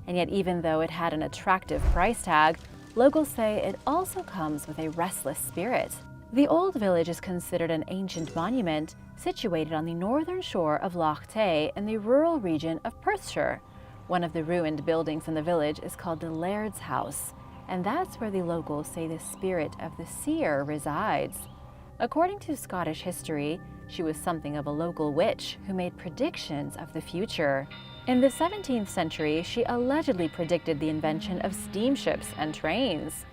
And yet, even though it had an attractive price tag, locals say it also comes with a restless spirit. The Old Village is considered an ancient monument situated on the northern shore of Loch Tay in the rural region of Perthshire. One of the ruined buildings in the village is called the Laird's House, and that's where the locals say the spirit of the seer resides. According to Scottish history, she was something of a local witch who made predictions of the future. In the 17th century, she allegedly predicted the invention of steamships and trains.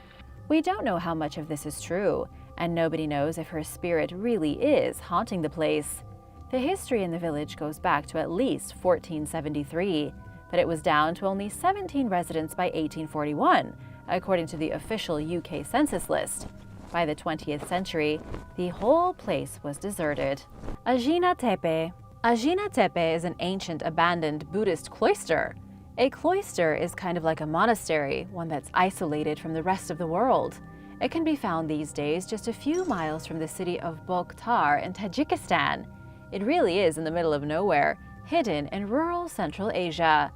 We don't know how much of this is true, and nobody knows if her spirit really is haunting the place. The history in the village goes back to at least 1473, but it was down to only 17 residents by 1841, according to the official UK census list. By the 20th century, the whole place was deserted. Ajina Tepe. Ajina Tepe is an ancient abandoned Buddhist cloister. A cloister is kind of like a monastery, one that's isolated from the rest of the world. It can be found these days just a few miles from the city of Bokhtar in Tajikistan. It really is in the middle of nowhere, hidden in rural Central Asia.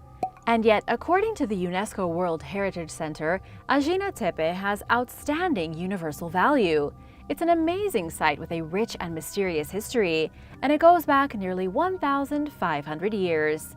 And yet, according to the UNESCO World Heritage Center, Ajina Tepe has outstanding universal value. It's an amazing site with a rich and mysterious history, and it goes back nearly 1,500 years.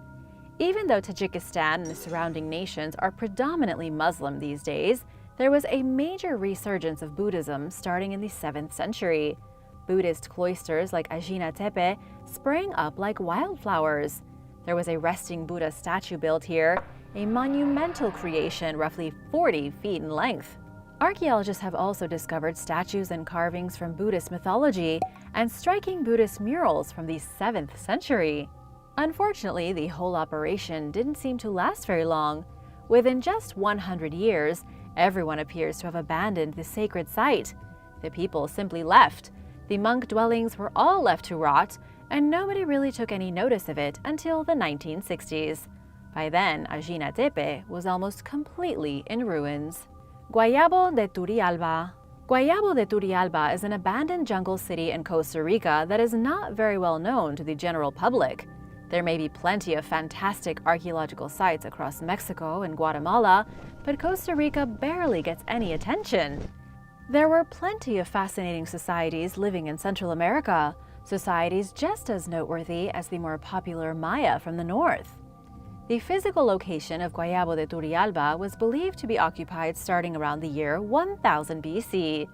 Even though Tajikistan and the surrounding nations are predominantly Muslim these days, there was a major resurgence of Buddhism starting in the 7th century. Buddhist cloisters like Ajina Tepe sprang up like wildflowers. There was a resting Buddha statue built here, a monumental creation roughly 40 feet in length. Archaeologists have also discovered statues and carvings from Buddhist mythology and striking Buddhist murals from the 7th century. Unfortunately, the whole operation didn't seem to last very long. Within just 100 years, everyone appears to have abandoned the sacred site. The people simply left. The monk dwellings were all left to rot, and nobody really took any notice of it until the 1960s. By then, Ajina Tepe was almost completely in ruins. Guayabo de Turrialba. Guayabo de Turrialba is an abandoned jungle city in Costa Rica that is not very well known to the general public. There may be plenty of fantastic archaeological sites across Mexico and Guatemala, but Costa Rica barely gets any attention. There were plenty of fascinating societies living in Central America, societies just as noteworthy as the more popular Maya from the north. The physical location of Guayabo de Turrialba was believed to be occupied starting around the year 1000 BC.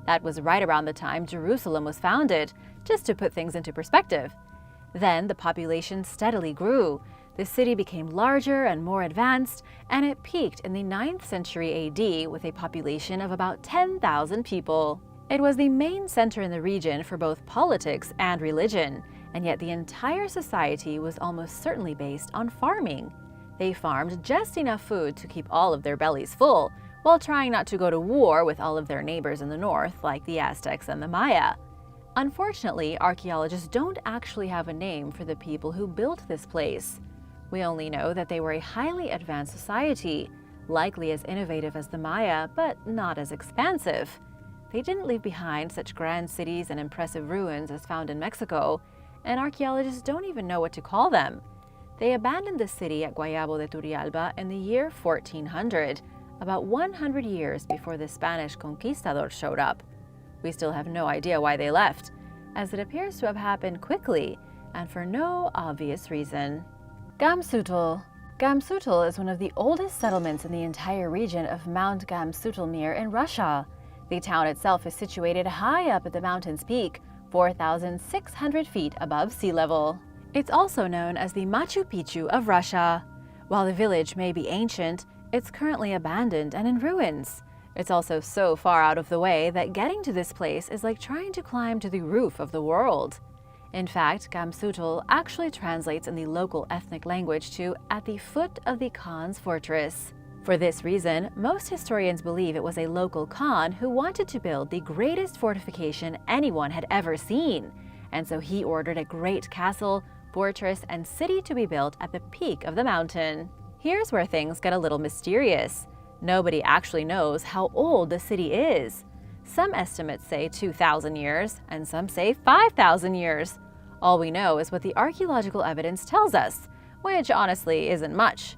That was right around the time Jerusalem was founded, just to put things into perspective. Then the population steadily grew. The city became larger and more advanced, and it peaked in the 9th century AD with a population of about 10,000 people. It was the main center in the region for both politics and religion, and yet the entire society was almost certainly based on farming. They farmed just enough food to keep all of their bellies full, while trying not to go to war with all of their neighbors in the north, like the Aztecs and the Maya. Unfortunately, archaeologists don't actually have a name for the people who built this place. We only know that they were a highly advanced society, likely as innovative as the Maya, but not as expansive. They didn't leave behind such grand cities and impressive ruins as found in Mexico, and archaeologists don't even know what to call them. They abandoned the city at Guayabo de Turrialba in the year 1400, about 100 years before the Spanish conquistadors showed up. We still have no idea why they left, as it appears to have happened quickly and for no obvious reason. Gamsutl. Gamsutl is one of the oldest settlements in the entire region of Mount Gamsutlmir in Russia. The town itself is situated high up at the mountain's peak, 4,600 feet above sea level. It's also known as the Machu Picchu of Russia. While the village may be ancient, it's currently abandoned and in ruins. It's also so far out of the way that getting to this place is like trying to climb to the roof of the world. In fact, Gamsutl actually translates in the local ethnic language to "at the foot of the Khan's fortress." For this reason, most historians believe it was a local Khan who wanted to build the greatest fortification anyone had ever seen, and so he ordered a great castle fortress and city to be built at the peak of the mountain. Here's where things get a little mysterious. Nobody actually knows how old the city is. Some estimates say 2,000 years, and some say 5,000 years. All we know is what the archaeological evidence tells us, which honestly isn't much.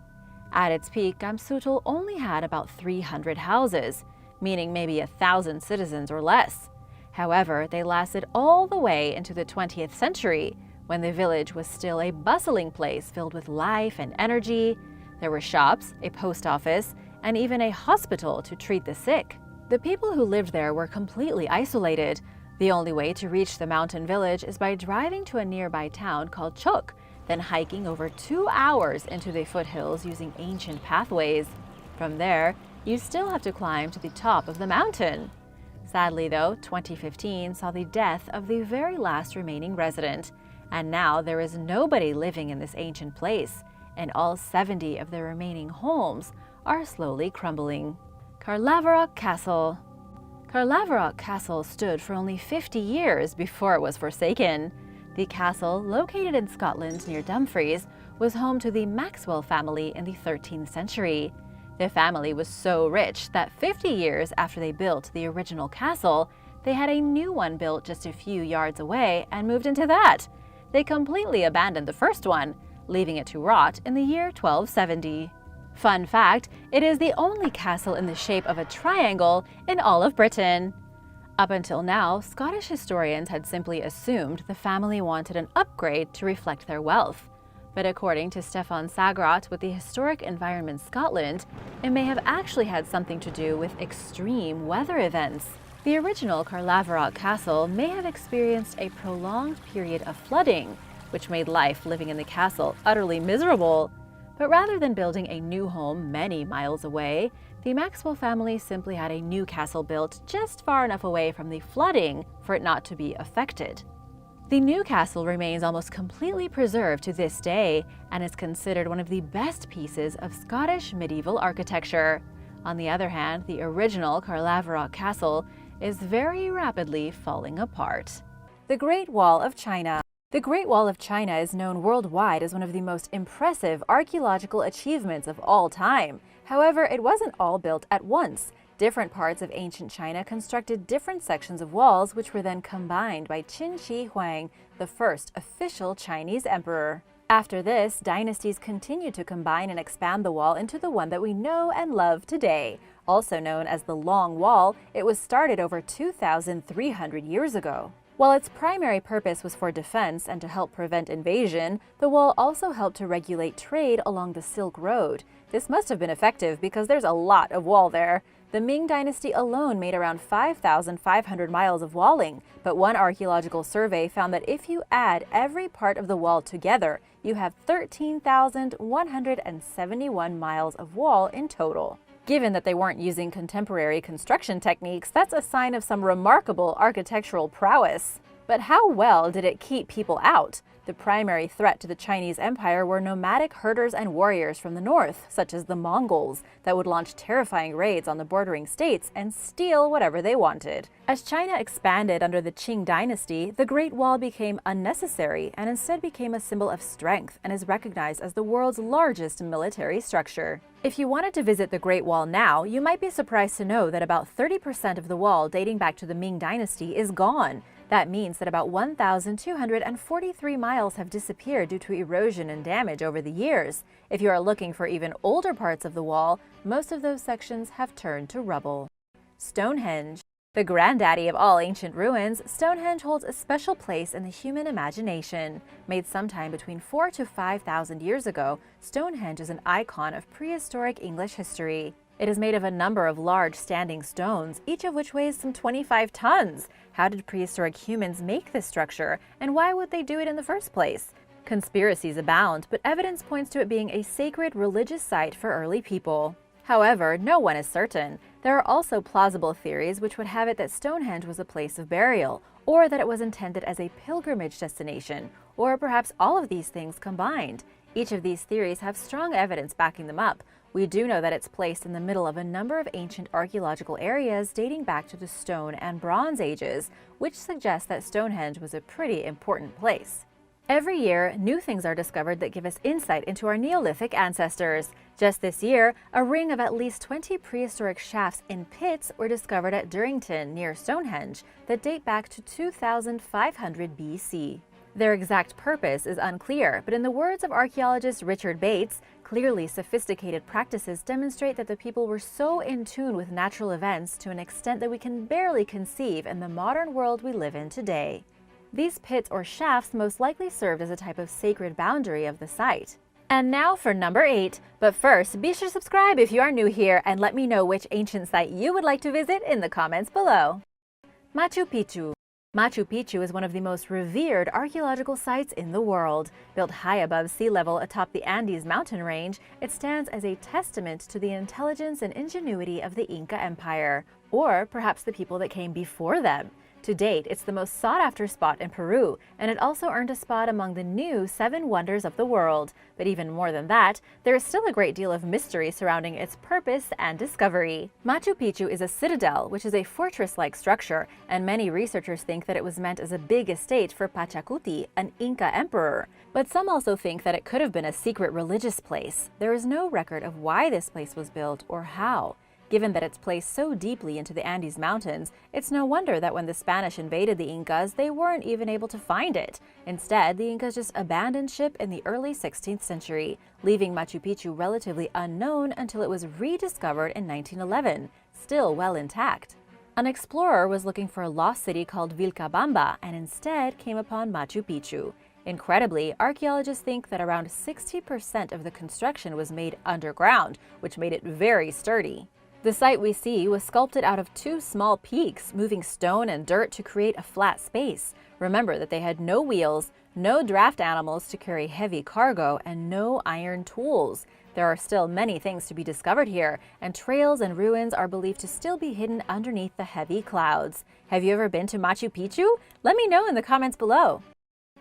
At its peak, Gamsutl only had about 300 houses, meaning maybe 1,000 citizens or less. However, they lasted all the way into the 20th century, when the village was still a bustling place filled with life and energy. There were shops, a post office, and even a hospital to treat the sick. The people who lived there were completely isolated. The only way to reach the mountain village is by driving to a nearby town called Chuk, then hiking over 2 hours into the foothills using ancient pathways. From there, you still have to climb to the top of the mountain. Sadly though, 2015 saw the death of the very last remaining resident, and now there is nobody living in this ancient place, and all 70 of the remaining homes are slowly crumbling. Carlaverock Castle. Carlaverock Castle stood for only 50 years before it was forsaken. The castle, located in Scotland near Dumfries, was home to the Maxwell family in the 13th century. The family was so rich that 50 years after they built the original castle, they had a new one built just a few yards away and moved into that. They completely abandoned the first one, leaving it to rot in the year 1270. Fun fact, it is the only castle in the shape of a triangle in all of Britain. Up until now, Scottish historians had simply assumed the family wanted an upgrade to reflect their wealth. But according to Stefan Sagrot with the Historic Environment Scotland, it may have actually had something to do with extreme weather events. The original Carlaverock Castle may have experienced a prolonged period of flooding, which made life living in the castle utterly miserable. But rather than building a new home many miles away, the Maxwell family simply had a new castle built just far enough away from the flooding for it not to be affected. The new castle remains almost completely preserved to this day and is considered one of the best pieces of Scottish medieval architecture. On the other hand, the original Carlaverock Castle is very rapidly falling apart. The Great Wall of China. The Great Wall of China is known worldwide as one of the most impressive archaeological achievements of all time. However, it wasn't all built at once. Different parts of ancient China constructed different sections of walls, which were then combined by Qin Shi Huang, the first official Chinese emperor. After this, dynasties continued to combine and expand the wall into the one that we know and love today. Also known as the Long Wall, it was started over 2,300 years ago. While its primary purpose was for defense and to help prevent invasion, the wall also helped to regulate trade along the Silk Road. This must have been effective because there's a lot of wall there. The Ming Dynasty alone made around 5,500 miles of walling, but one archaeological survey found that if you add every part of the wall together, you have 13,171 miles of wall in total. Given that they weren't using contemporary construction techniques, that's a sign of some remarkable architectural prowess. But how well did it keep people out? The primary threat to the Chinese Empire were nomadic herders and warriors from the north, such as the Mongols, that would launch terrifying raids on the bordering states and steal whatever they wanted. As China expanded under the Qing dynasty, the Great Wall became unnecessary and instead became a symbol of strength and is recognized as the world's largest military structure. If you wanted to visit the Great Wall now, you might be surprised to know that about 30% of the wall dating back to the Ming Dynasty is gone. That means that about 1,243 miles have disappeared due to erosion and damage over the years. If you are looking for even older parts of the wall, most of those sections have turned to rubble. Stonehenge. The granddaddy of all ancient ruins, Stonehenge holds a special place in the human imagination. Made sometime between 4,000 to 5,000 years ago, Stonehenge is an icon of prehistoric English history. It is made of a number of large standing stones, each of which weighs some 25 tons. How did prehistoric humans make this structure, and why would they do it in the first place? Conspiracies abound, but evidence points to it being a sacred religious site for early people. However, no one is certain. There are also plausible theories which would have it that Stonehenge was a place of burial, or that it was intended as a pilgrimage destination, or perhaps all of these things combined. Each of these theories have strong evidence backing them up. We do know that it's placed in the middle of a number of ancient archaeological areas dating back to the Stone and Bronze Ages, which suggests that Stonehenge was a pretty important place. Every year, new things are discovered that give us insight into our Neolithic ancestors. Just this year, a ring of at least 20 prehistoric shafts in pits were discovered at Durrington, near Stonehenge, that date back to 2500 BC. Their exact purpose is unclear, but in the words of archaeologist Richard Bates, clearly sophisticated practices demonstrate that the people were so in tune with natural events to an extent that we can barely conceive in the modern world we live in today. These pits or shafts most likely served as a type of sacred boundary of the site. And now for number 8, but first, be sure to subscribe if you are new here and let me know which ancient site you would like to visit in the comments below. Machu Picchu. Machu Picchu is one of the most revered archaeological sites in the world. Built high above sea level atop the Andes mountain range, it stands as a testament to the intelligence and ingenuity of the Inca Empire, or perhaps the people that came before them. To date, it's the most sought-after spot in Peru, and it also earned a spot among the new 7 wonders of the world. But even more than that, there is still a great deal of mystery surrounding its purpose and discovery. Machu Picchu is a citadel, which is a fortress-like structure, and many researchers think that it was meant as a big estate for Pachacuti, an Inca emperor. But some also think that it could have been a secret religious place. There is no record of why this place was built or how. Given that it's placed so deeply into the Andes Mountains, it's no wonder that when the Spanish invaded the Incas, they weren't even able to find it. Instead, the Incas just abandoned ship in the early 16th century, leaving Machu Picchu relatively unknown until it was rediscovered in 1911, still well intact. An explorer was looking for a lost city called Vilcabamba and instead came upon Machu Picchu. Incredibly, archaeologists think that around 60% of the construction was made underground, which made it very sturdy. The site we see was sculpted out of 2 small peaks, moving stone and dirt to create a flat space. Remember that they had no wheels, no draft animals to carry heavy cargo, and no iron tools. There are still many things to be discovered here, and trails and ruins are believed to still be hidden underneath the heavy clouds. Have you ever been to Machu Picchu? Let me know in the comments below.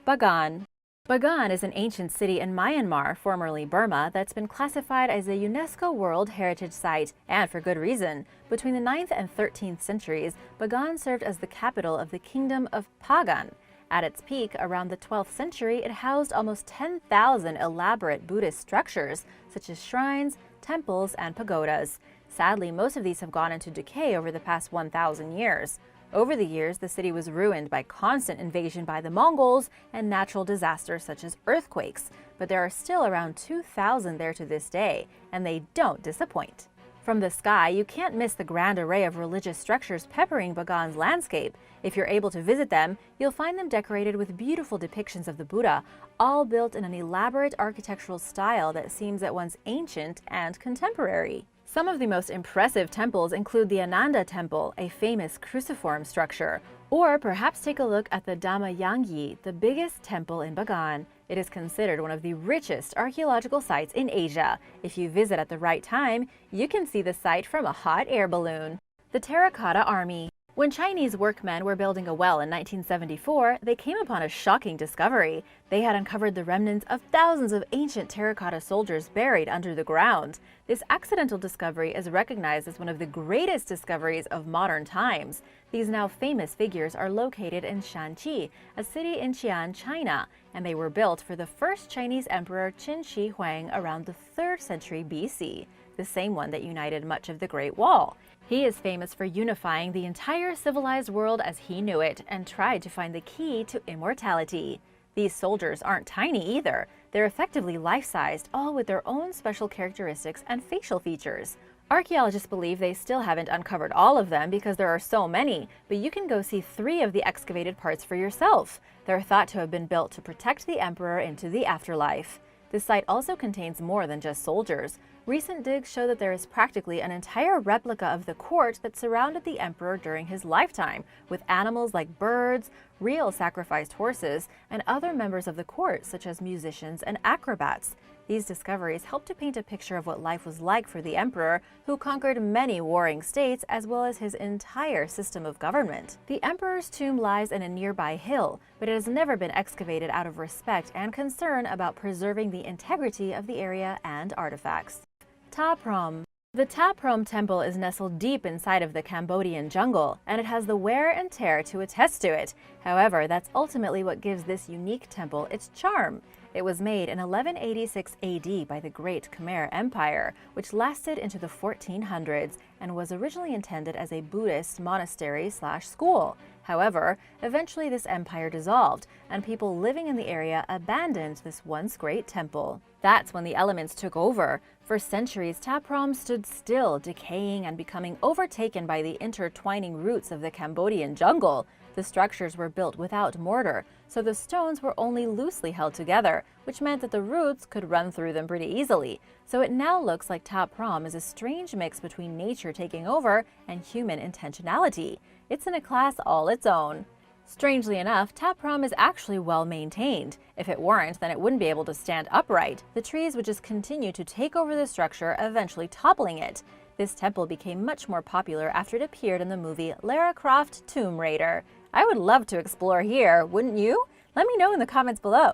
Bagan. Bagan is an ancient city in Myanmar, formerly Burma, that's been classified as a UNESCO World Heritage Site, and for good reason. Between the 9th and 13th centuries, Bagan served as the capital of the Kingdom of Pagan. At its peak, around the 12th century, it housed almost 10,000 elaborate Buddhist structures, such as shrines, temples, and pagodas. Sadly, most of these have gone into decay over the past 1,000 years. Over the years, the city was ruined by constant invasion by the Mongols and natural disasters such as earthquakes, but there are still around 2,000 there to this day, and they don't disappoint. From the sky, you can't miss the grand array of religious structures peppering Bagan's landscape. If you're able to visit them, you'll find them decorated with beautiful depictions of the Buddha, all built in an elaborate architectural style that seems at once ancient and contemporary. Some of the most impressive temples include the Ananda Temple, a famous cruciform structure. Or perhaps take a look at the Damayangi, the biggest temple in Bagan. It is considered one of the richest archaeological sites in Asia. If you visit at the right time, you can see the site from a hot air balloon. The Terracotta Army. When Chinese workmen were building a well in 1974, they came upon a shocking discovery. They had uncovered the remnants of thousands of ancient terracotta soldiers buried under the ground. This accidental discovery is recognized as one of the greatest discoveries of modern times. These now famous figures are located in Shanxi, a city in Xi'an, China, and they were built for the first Chinese emperor Qin Shi Huang around the 3rd century BC, the same one that united much of the Great Wall. He is famous for unifying the entire civilized world as he knew it and tried to find the key to immortality. These soldiers aren't tiny either. They're effectively life-sized, all with their own special characteristics and facial features. Archaeologists believe they still haven't uncovered all of them because there are so many, but you can go see 3 of the excavated parts for yourself. They're thought to have been built to protect the emperor into the afterlife. This site also contains more than just soldiers. Recent digs show that there is practically an entire replica of the court that surrounded the emperor during his lifetime, with animals like birds, real sacrificed horses, and other members of the court, such as musicians and acrobats. These discoveries help to paint a picture of what life was like for the emperor, who conquered many warring states as well as his entire system of government. The emperor's tomb lies in a nearby hill, but it has never been excavated out of respect and concern about preserving the integrity of the area and artifacts. Ta Prohm. The Taprom Temple is nestled deep inside of the Cambodian jungle, and it has the wear and tear to attest to it. However, that's ultimately what gives this unique temple its charm. It was made in 1186 AD by the Great Khmer Empire, which lasted into the 1400s and was originally intended as a Buddhist monastery/school. However, eventually this empire dissolved, and people living in the area abandoned this once great temple. That's when the elements took over. For centuries, Taprom stood still, decaying and becoming overtaken by the intertwining roots of the Cambodian jungle. The structures were built without mortar, so the stones were only loosely held together, which meant that the roots could run through them pretty easily. So it now looks like Taprom is a strange mix between nature taking over and human intentionality. It's in a class all its own. Strangely enough, Taprom is actually well maintained. If it weren't, then it wouldn't be able to stand upright. The trees would just continue to take over the structure, eventually toppling it. This temple became much more popular after it appeared in the movie Lara Croft Tomb Raider. I would love to explore here, wouldn't you? Let me know in the comments below.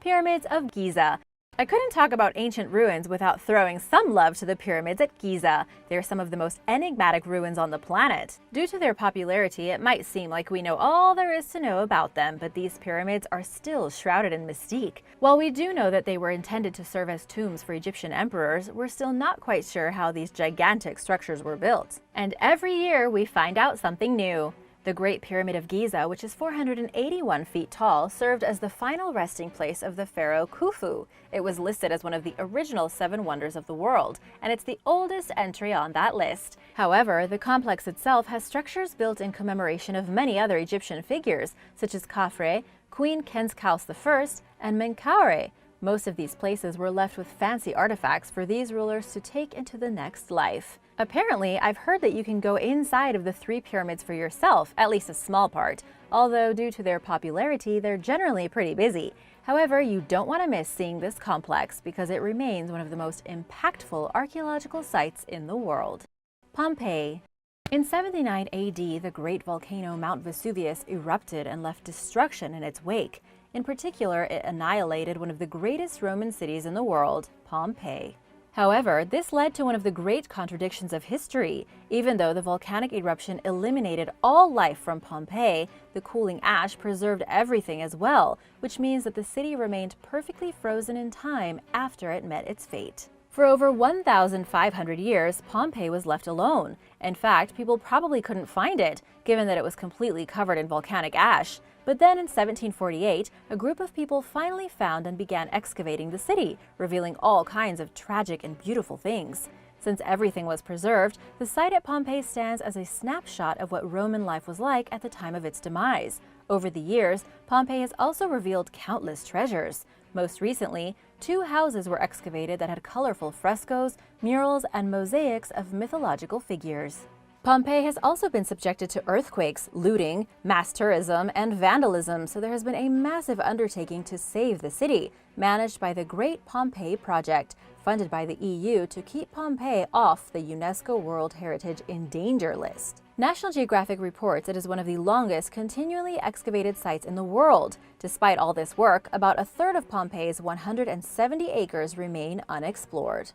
Pyramids of Giza. I couldn't talk about ancient ruins without throwing some love to the pyramids at Giza. They're some of the most enigmatic ruins on the planet. Due to their popularity, it might seem like we know all there is to know about them, but these pyramids are still shrouded in mystique. While we do know that they were intended to serve as tombs for Egyptian emperors, we're still not quite sure how these gigantic structures were built. And every year we find out something new. The Great Pyramid of Giza, which is 481 feet tall, served as the final resting place of the pharaoh Khufu. It was listed as one of the original 7 wonders of the world, and it's the oldest entry on that list. However, the complex itself has structures built in commemoration of many other Egyptian figures, such as Khafre, Queen Khenskaus I, and Menkaure. Most of these places were left with fancy artifacts for these rulers to take into the next life. Apparently, I've heard that you can go inside of the 3 pyramids for yourself, at least a small part, although due to their popularity, they're generally pretty busy. However, you don't want to miss seeing this complex because it remains one of the most impactful archaeological sites in the world. Pompeii. In 79 AD, the great volcano Mount Vesuvius erupted and left destruction in its wake. In particular, it annihilated one of the greatest Roman cities in the world, Pompeii. However, this led to one of the great contradictions of history. Even though the volcanic eruption eliminated all life from Pompeii, the cooling ash preserved everything as well, which means that the city remained perfectly frozen in time after it met its fate. For over 1,500 years, Pompeii was left alone. In fact, people probably couldn't find it, given that it was completely covered in volcanic ash. But then in 1748, a group of people finally found and began excavating the city, revealing all kinds of tragic and beautiful things. Since everything was preserved, the site at Pompeii stands as a snapshot of what Roman life was like at the time of its demise. Over the years, Pompeii has also revealed countless treasures. Most recently, 2 houses were excavated that had colorful frescoes, murals, and mosaics of mythological figures. Pompeii has also been subjected to earthquakes, looting, mass tourism, and vandalism, so there has been a massive undertaking to save the city, managed by the Great Pompeii Project, funded by the EU to keep Pompeii off the UNESCO World Heritage in Danger list. National Geographic reports it is one of the longest continually excavated sites in the world. Despite all this work, about a third of Pompeii's 170 acres remain unexplored.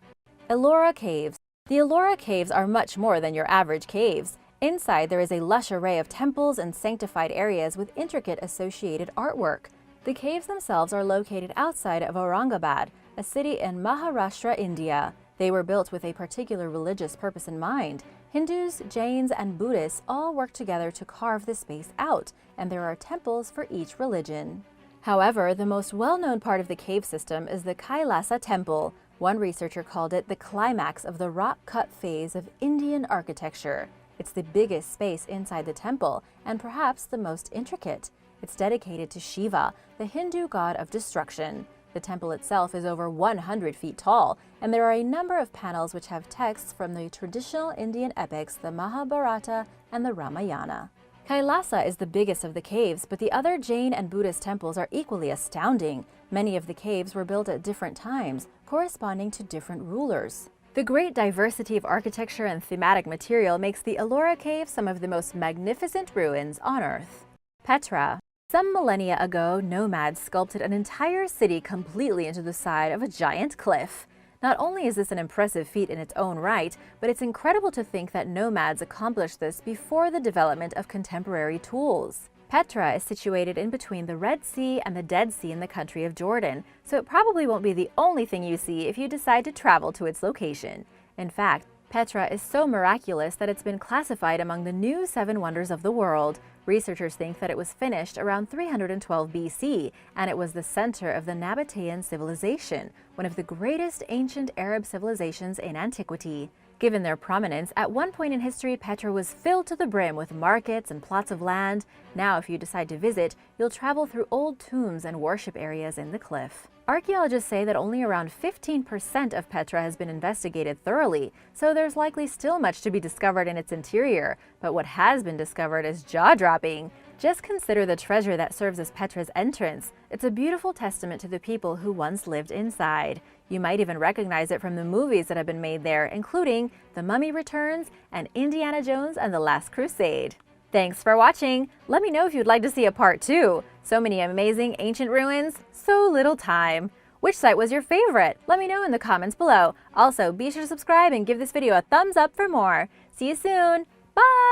Ellora Caves. The Ellora Caves are much more than your average caves. Inside, there is a lush array of temples and sanctified areas with intricate associated artwork. The caves themselves are located outside of Aurangabad, a city in Maharashtra, India. They were built with a particular religious purpose in mind. Hindus, Jains, and Buddhists all work together to carve the space out, and there are temples for each religion. However, the most well-known part of the cave system is the Kailasa Temple. One researcher called it the climax of the rock-cut phase of Indian architecture. It's the biggest space inside the temple, and perhaps the most intricate. It's dedicated to Shiva, the Hindu god of destruction. The temple itself is over 100 feet tall, and there are a number of panels which have texts from the traditional Indian epics, the Mahabharata and the Ramayana. Kailasa is the biggest of the caves, but the other Jain and Buddhist temples are equally astounding. Many of the caves were built at different times, corresponding to different rulers. The great diversity of architecture and thematic material makes the Ellora Cave some of the most magnificent ruins on Earth. Petra. Some millennia ago, nomads sculpted an entire city completely into the side of a giant cliff. Not only is this an impressive feat in its own right, but it's incredible to think that nomads accomplished this before the development of contemporary tools. Petra is situated in between the Red Sea and the Dead Sea in the country of Jordan, so it probably won't be the only thing you see if you decide to travel to its location. In fact, Petra is so miraculous that it's been classified among the new 7 wonders of the world. Researchers think that it was finished around 312 BC, and it was the center of the Nabatean civilization, one of the greatest ancient Arab civilizations in antiquity. Given their prominence, at one point in history, Petra was filled to the brim with markets and plots of land. Now, if you decide to visit, you'll travel through old tombs and worship areas in the cliff. Archaeologists say that only around 15% of Petra has been investigated thoroughly, so there's likely still much to be discovered in its interior. But what has been discovered is jaw-dropping. Just consider the treasure that serves as Petra's entrance. It's a beautiful testament to the people who once lived inside. You might even recognize it from the movies that have been made there, including The Mummy Returns and Indiana Jones and the Last Crusade. Thanks for watching! Let me know if you'd like to see a part 2. So many amazing ancient ruins, so little time. Which site was your favorite? Let me know in the comments below. Also, be sure to subscribe and give this video a thumbs up for more. See you soon! Bye!